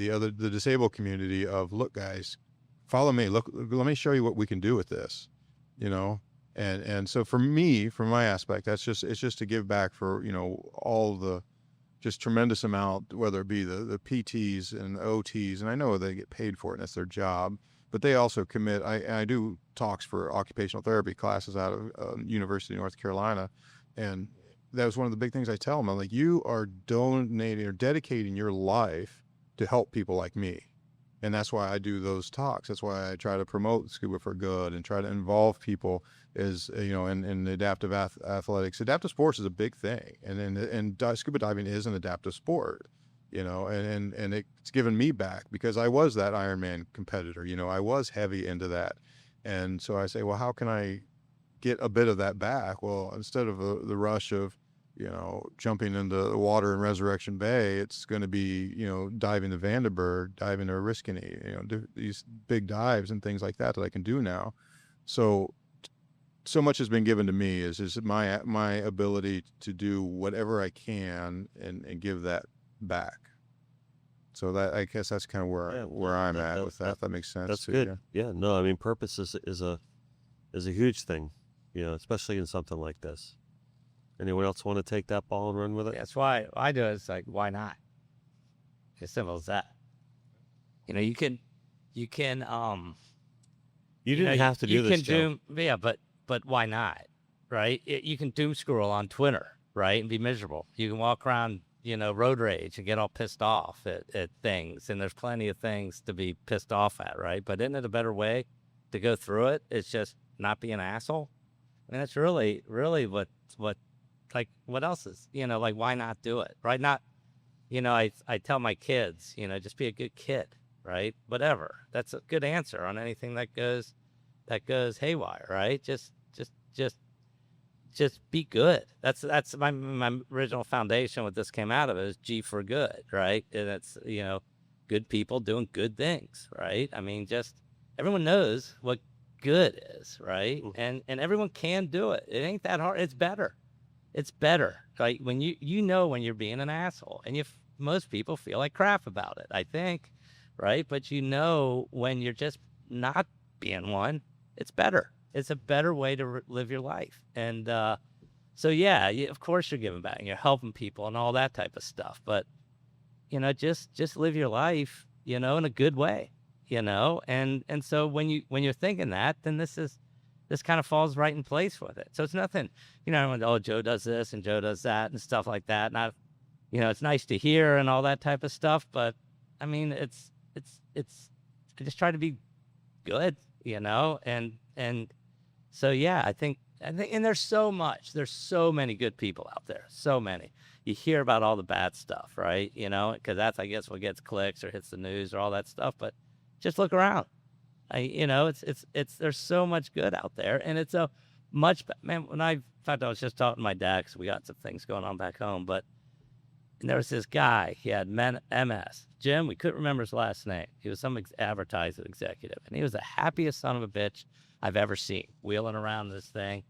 disabled community of, look, guys, follow me. Look, let me show you what we can do with this, And so for me, from my aspect, it's just to give back for, all the just tremendous amount, whether it be the PTs and the OTs, and I know they get paid for it and that's their job, but they also commit. I do talks for occupational therapy classes out of University of North Carolina, and that was one of the big things I tell them. I'm like, you are donating or dedicating your life to help people like me. And that's why I do those talks. That's why I try to promote Scuba for Good and try to involve people in adaptive athletics. Adaptive sports is a big thing. And scuba diving is an adaptive sport, and it's given me back, because I was that Ironman competitor. I was heavy into that. And so I say, well, how can I get a bit of that back? Well, instead of the rush of, jumping into the water in Resurrection Bay, it's going to be, diving to Vandenberg, diving to Oriskany, these big dives and things like that I can do now. So much has been given to me is my ability to do whatever I can and give that back. So that, I guess that's kind of where I'm at with that. That makes sense. That's too, good. Yeah. No, I mean, purpose is a huge thing, especially in something like this. Anyone else want to take that ball and run with it? That's why I do it. It's like, why not? As simple as that. You can, You didn't have to do this, Joe. yeah, but why not? Right? You can doom scroll on Twitter, right, and be miserable. You can walk around, road rage and get all pissed off at things, and there's plenty of things to be pissed off at, right? But isn't it a better way to go through it? It's just not be an asshole. I mean, that's really what like what else is, like, why not do it, right? Not, I tell my kids, just be a good kid, right? Whatever. That's a good answer on anything that goes haywire, right? Just be good. That's my original foundation. What this came out of is G for good, right? And it's, good people doing good things, right? I mean, just everyone knows what good is, right? And everyone can do it. It ain't that hard. It's better. It's better. Like when when you're being an asshole, and most people feel like crap about it, I think, right? But when you're just not being one, it's better. It's a better way to live your life. And so, yeah, of course you're giving back and you're helping people and all that type of stuff. But, just live your life, in a good way, And so when you're thinking that, then this kind of falls right in place with it. So it's nothing, oh, Joe does this and Joe does that and stuff like that. And it's nice to hear and all that type of stuff. But I mean, it's I just try to be good, and so, yeah, I think, and there's so many good people out there. So many. You hear about all the bad stuff, right? Because that's, I guess, what gets clicks or hits the news or all that stuff. But just look around. It's there's so much good out there, and it's a much, man. In fact, I was just talking to my dad because we got some things going on back home. But there was this guy. He had MS. Jim, we couldn't remember his last name. He was some advertising executive, and he was the happiest son of a bitch I've ever seen, wheeling around this thing.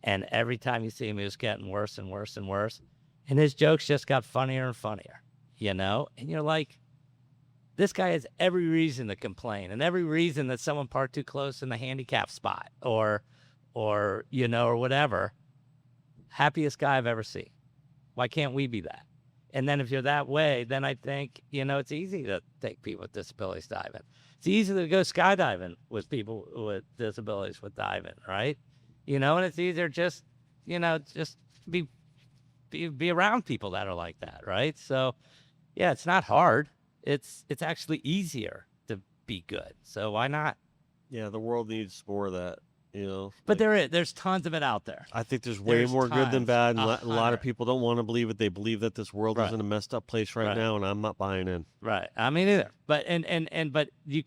And every time you see him, he was getting worse and worse and worse. And his jokes just got funnier and funnier, And you're like, this guy has every reason to complain and every reason that someone parked too close in the handicap spot or whatever. Happiest guy I've ever seen. Why can't we be that? And then if you're that way, then I think, it's easy to take people with disabilities diving. It's easy to go skydiving with people with disabilities with diving, right? And it's easier just be around people that are like that, right? So, yeah, it's not hard. It's actually easier to be good. So why not? Yeah, the world needs more of that. But there's tons of it out there. I think there's way more good than bad. And a lot of people don't want to believe it. They believe that this world is in a messed up place right now, and I'm not buying in. Right. I mean, either. But but you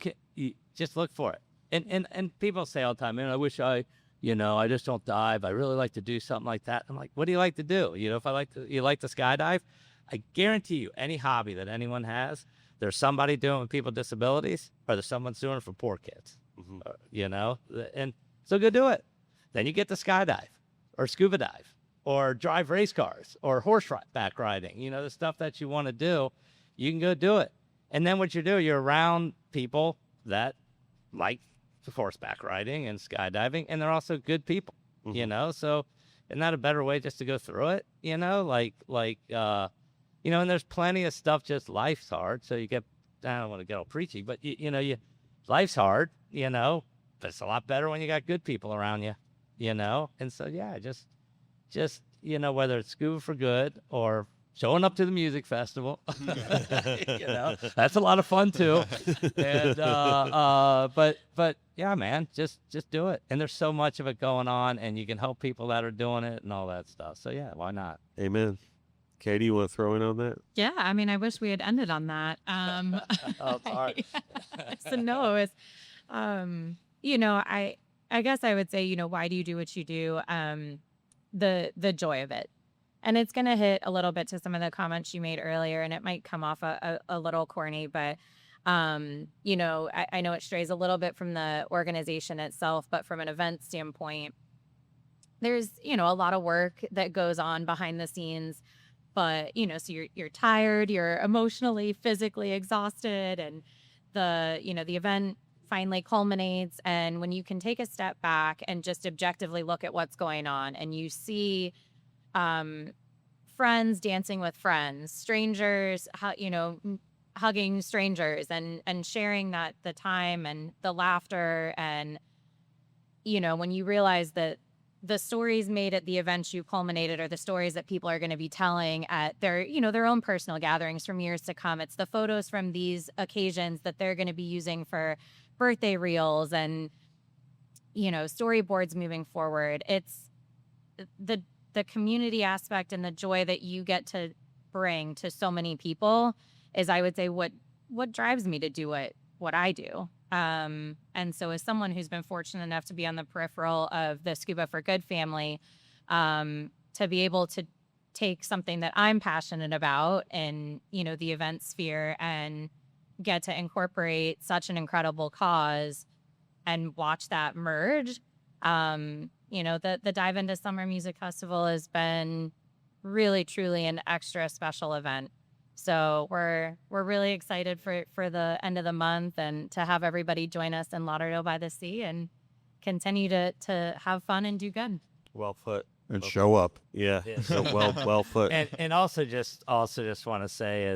just look for it. And people say all the time, man, I wish I just don't dive. I really like to do something like that. I'm like, what do you like to do? If you like to skydive, I guarantee you, any hobby that anyone has, there's somebody doing it with people with disabilities, or there's someone's doing it for poor kids. And so go do it. Then you get to skydive or scuba dive or drive race cars or horseback riding. The stuff that you want to do, you can go do it. And then what you do, you're around people that like horseback riding and skydiving, and they're also good people, So isn't that a better way just to go through it? And there's plenty of stuff, just life's hard. So I don't want to get all preachy, but life's hard, but it's a lot better when you got good people around you, And so, yeah, just whether it's Scuba for Good or showing up to the music festival, that's a lot of fun too. And, but yeah, man, just do it. And there's so much of it going on, and you can help people that are doing it and all that stuff. So yeah, why not? Amen. Katie, you want to throw in on that? Yeah, I mean, I wish we had ended on that. Oh, sorry. So no, it's, I guess I would say, why do you do what you do? The joy of it. And it's going to hit a little bit to some of the comments you made earlier, and it might come off a little corny, but, I know it strays a little bit from the organization itself, but from an event standpoint, there's, a lot of work that goes on behind the scenes. but so you're tired, you're emotionally, physically exhausted, and the event finally culminates. And when you can take a step back and just objectively look at what's going on, and you see friends dancing with friends, strangers, hugging strangers, and sharing the time and the laughter, and when you realize that the stories made at the events you culminated are the stories that people are going to be telling at their own personal gatherings from years to come. It's the photos from these occasions that they're going to be using for birthday reels and storyboards moving forward. It's the community aspect and the joy that you get to bring to so many people is, I would say, what drives me to do what I do. And so as someone who's been fortunate enough to be on the peripheral of the Scuba for Good family, to be able to take something that I'm passionate about in, the event sphere, and get to incorporate such an incredible cause and watch that merge. The Dive Into Summer Music Festival has been really, truly an extra special event. So we're really excited for the end of the month, and to have everybody join us in Lauderdale-by-the-Sea and continue to have fun and do good. Well put. And show up. Yeah. Yeah. So well put. And also just want to say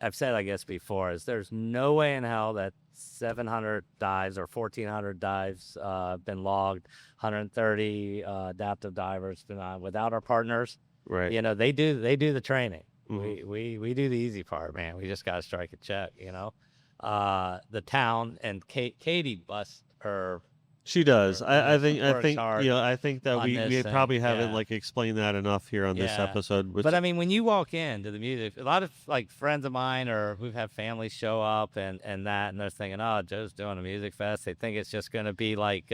I've said, I guess before, is there's no way in hell that 700 dives or 1,400 dives been logged, 130 adaptive divers been on without our partners. Right. They do the training. Mhm. We do the easy part, man. We just got to strike a check. The town, and Katie busts her. She does. I think works hard I think that on we this probably thing, haven't yeah. like explained that enough here on this Yeah. episode. Which, But I mean, when you walk into the music, a lot of like friends of mine, or who've had families show up and they're thinking, oh, Joe's doing a music fest. They think it's just going to be like,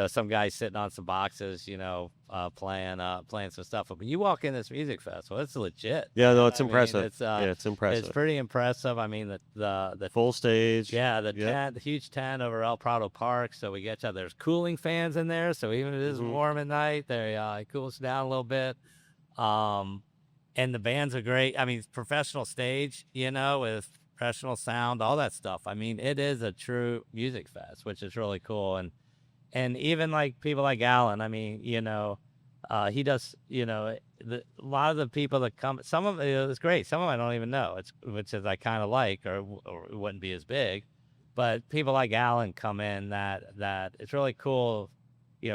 some guy sitting on some boxes, playing some stuff. But when you walk in this music festival, it's legit. yeah, no, it's I mean, impressive. it's it's impressive. it's pretty impressive. I mean, the Full stage. yeah, the Yep. tent, the huge tent over El Prado Park. So we get you. There's cooling fans in there, so even if it is Mhm. warm at night, it cools down a little bit. And the bands are great. I mean, professional stage, with professional sound, all that stuff. I mean, it is a true music fest, which is really cool. And even like people like Alan, I mean, he does, a lot of the people that come, some of it is great. Some of them I don't even know, which is I kind of like, or it wouldn't be as big. But people like Alan come in that it's really cool,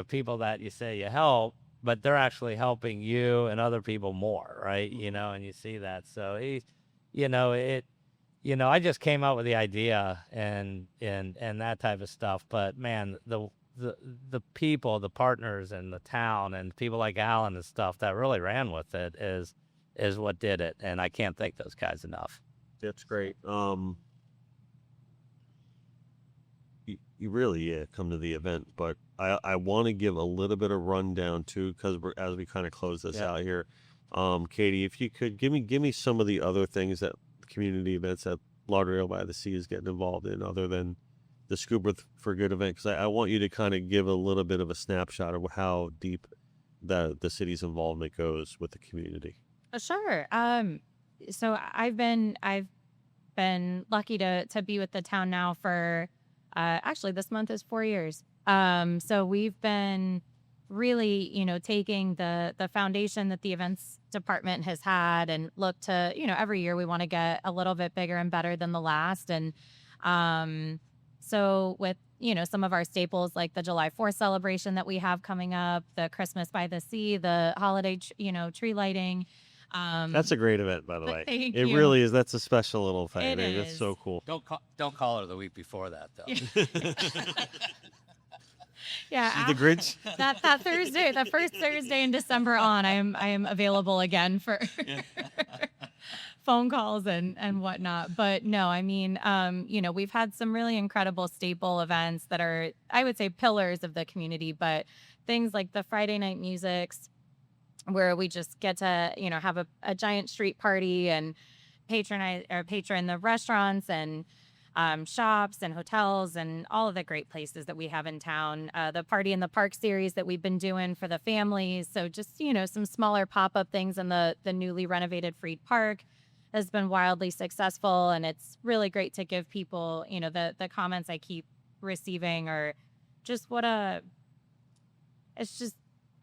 people that you say you help, but they're actually helping you and other people more, right? And you see that. So I just came up with the idea and that type of stuff. But man, the people, the partners, and the town, and people like Alan and stuff that really ran with it is what did it. And I can't thank those guys enough. That's great. You really come to the event, but I want to give a little bit of rundown too, because as we kind of close this out here, Katie, if you could give me some of the other things that community events that Lauderdale-by-the-Sea is getting involved in, other than the Scuba for Good event, because I want you to kind of give a little bit of a snapshot of how deep the city's involvement goes with the community. Sure. So I've been lucky to be with the town now for actually this month is 4 years. So we've been really, taking the foundation that the events department has had, and look to, every year we want to get a little bit bigger and better than the last. And so with, some of our staples like the July 4th celebration that we have coming up, the Christmas by the Sea, the holiday, tree lighting. That's a great event, by the way. Thank It you. really is. That's a special little thing. It man. It's is. so cool. Don't call her the week before that though. Yeah. The Grinch. That Thursday, the first Thursday in December on, I am available again for phone calls and whatnot. But no, I mean, we've had some really incredible staple events that are, I would say, pillars of the community, but things like the Friday night musics, where we just get to, have a giant street party and patron the restaurants, and shops and hotels and all of the great places that we have in town. The Party in the Park series that we've been doing for the families. So just, some smaller pop-up things in the newly renovated Frye Park has been wildly successful. And it's really great to give people, the comments I keep receiving are just it's just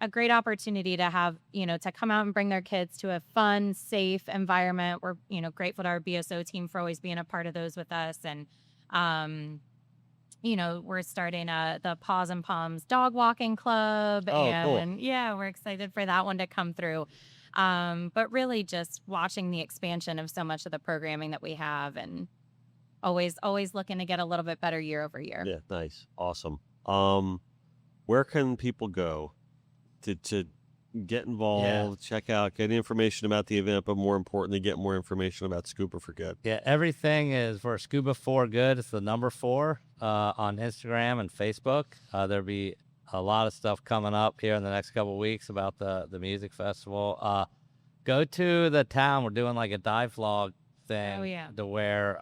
a great opportunity to have, to come out and bring their kids to a fun, safe environment. We're, grateful to our BSO team for always being a part of those with us. And, we're starting the Paws and Palms dog walking club. Oh, cool. And yeah, we're excited for that one to come through. But really just watching the expansion of so much of the programming that we have, and always looking to get a little bit better year over year. Yeah, nice. Awesome. Where can people go to get involved, check out, get information about the event, but more importantly, get more information about Scuba for Good? Yeah, everything is for Scuba for Good. It's the number 4 on Instagram and Facebook. There'll be a lot of stuff coming up here in the next couple of weeks about the music festival. Go to the town. We're doing like a dive vlog thing. Oh, yeah. To where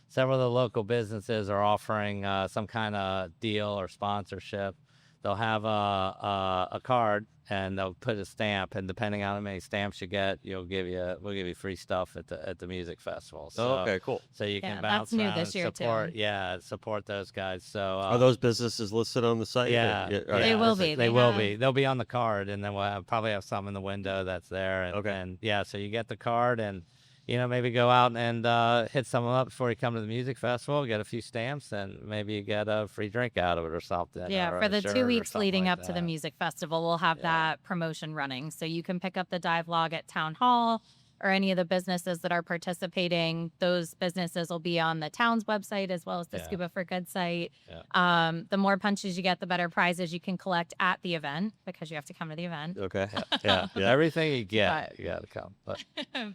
several of the local businesses are offering some kind of deal or sponsorship. They'll have a card and they'll put a stamp, and depending on how many stamps you get, we'll give you free stuff at the music festival. So, okay, cool. So you can Yeah, bounce that's new around this and year, support. too. Yeah, support those guys. So Are those businesses listed on the site? yeah, all right. They will be. They They will have- be. They'll be on the card, and then we'll probably have some in the window that's there. And, Okay. And yeah, so you get the card, and maybe go out and hit someone up before you come to the music festival. Get a few stamps, and maybe you get a free drink out of it or something. Yeah, or for a the shirt 2 or weeks something leading like up to the that. music festival, we'll have Yeah. that promotion running. So you can pick up the dive log at Town Hall, or any of the businesses that are participating. Those businesses will be on the town's website as well as the Yeah. Scuba for Good site. Yeah. The more punches you get, the better prizes you can collect at the event, because you have to come to the event. Okay. Yeah, Yeah. everything you get, But- you got to come. But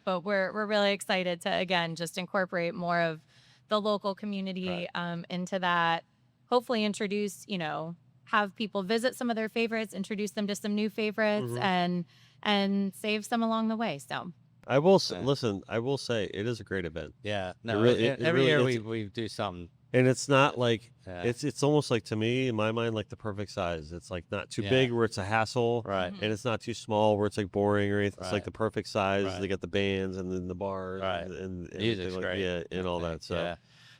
But we're really excited to, again, just incorporate more of the local community into that. Hopefully introduce, have people visit some of their favorites, introduce them to some new favorites, and save some along the way. So I will Yeah. listen. I will say it is a great event, yeah, no, it every really year is. we do something. and it's not like Yeah. it's almost like, to me, in my mind, like the perfect size. It's like not too Yeah. big where it's a hassle, Right. and it's not too small where it's like boring or anything. It's like Right. the perfect size. Right. They got the bands and then the bars, Right. and Music's everything like, great. yeah, and all that. So Yeah.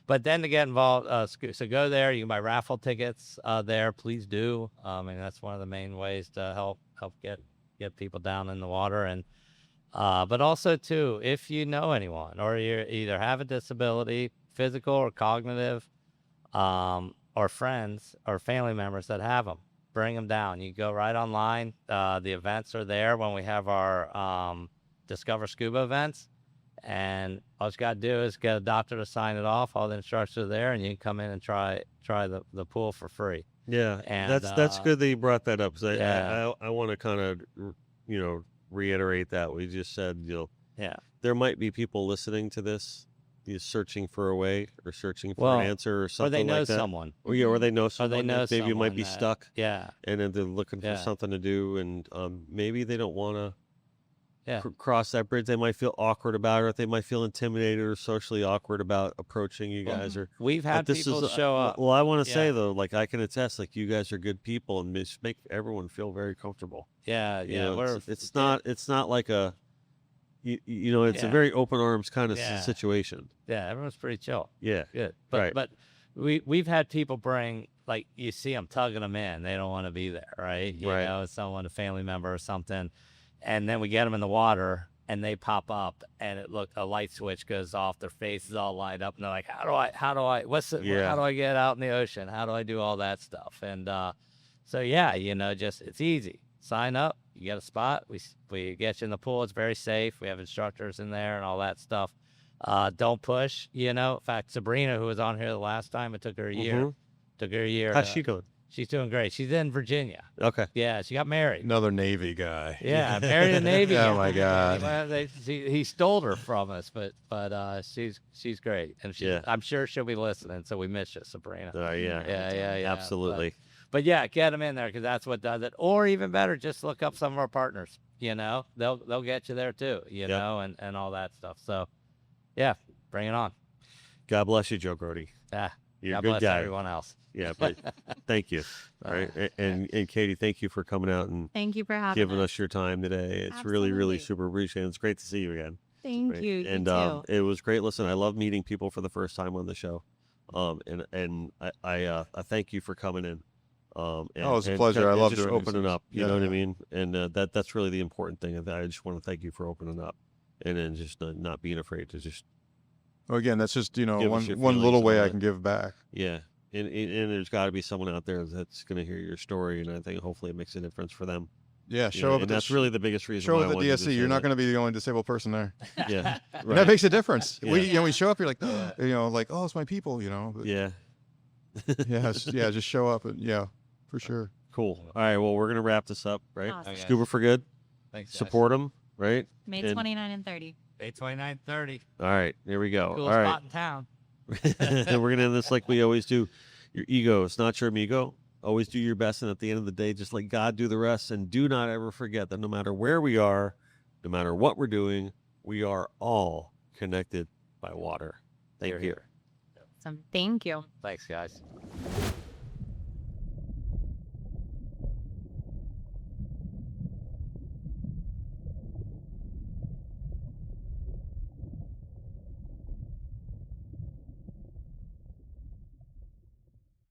But then to get involved, so go there. You can buy raffle tickets there. Please do. I mean, that's one of the main ways to help get people down in the water. And but also too, if you know anyone, or you either have a disability, physical or cognitive, or friends or family members that have them, bring them down. You go right online. The events are there when we have our Discover Scuba events. And all you got to do is get a doctor to sign it off. All the instructions are there, and you can come in and try the pool for free. yeah, And, that's good that you brought that up. 'Cause yeah. I want to kind of reiterate that we just said. Yeah. There might be people listening to this, searching for a way or searching for Well, an answer or Or something they know like that. someone. Or or they know someone. Or they know that maybe you might someone be that- stuck, Yeah. and then they're looking for Yeah. something to do, and maybe they don't want to Yeah. cross that bridge. They might feel awkward about it, or they might feel intimidated or socially awkward about approaching you guys. Or We've had this people is show up. Well, I want to say Yeah. though, like, I can attest, like, you guys are good people and just make everyone feel very comfortable. Yeah. You Yeah. know, it's not like a it's a Yeah. very open arms kind of Yeah. situation. Yeah. Everyone's pretty chill. Yeah. Good. Right. But we've had people bring, like, you see them tugging them in. They don't want to be there, right? You Right. know, someone, a family member or something. And then we get them in the water, and they pop up, and a light switch goes off. Their face is all lined up, and they're like, how do I, how do I get out in the ocean? How do I do all that stuff? And so, yeah, it's easy. Sign up. You get a spot. We get you in the pool. It's very safe. We have instructors in there and all that stuff. Don't push, In fact, Sabrina, who was on here the last time, it took her a year. Mhm. Took her a year. How's she doing? She's doing great. She's in Virginia. Okay. Yeah, she got married. Another Navy guy. Yeah, married a Navy. Oh, guy. my God. Well, he stole her from us, but she's great, and Yeah. I'm sure she'll be listening. So we miss you, Sabrina. Yeah. Yeah. Absolutely. But yeah, get them in there, because that's what does it. Or even better, just look up some of our partners. They'll get you there too. And all that stuff. So yeah, bring it on. God bless you, Joe Grote. Yeah. You're God a good bless guy. everyone else. Yeah, but thank you. All right, and Katie, thank you for coming out and Thank you for having giving us. us your time today. It's really, really Absolutely. super appreciated. It's great to see you again. Thank Right? you. You And too. it was great. Listen, I love meeting people for the first time on the show. And I thank you for coming in. And, it's a and pleasure. I and love just doing these opening things. up. You Yeah, know what I yeah. mean? And that's really the important thing. I just want to thank you for opening up, and then just not being afraid to just Well, again, that's just Give us one your one feelings little on way I it. can give back. yeah. And there's got to be someone out there that's going to hear your story, and I think hopefully it makes a difference for them. Yeah, You show know, up. and that's really the biggest reason show why up I at wanted you to DSC. say You're not that. going to be the only disabled person there. Yeah, And right. that makes a difference. Yeah. When we show up, you're like, Yeah. like, oh, it's my people. But Yeah. just show up and for sure. Cool. All right. Well, we're gonna wrap this up, right? Awesome. Okay. Scuba for good. Thanks. Guys. Support them, right? May And- 29 and 30. Day 29, 30. All right. Here we go. Coolest All right. spot in town. And we're gonna end this like we always do. Your ego is not your amigo. Always do your best, and at the end of the day, just let God do the rest. And do not ever forget that no matter where we are, no matter what we're doing, we are all connected by water. Thank Here, you. here. So thank you. Thanks, guys.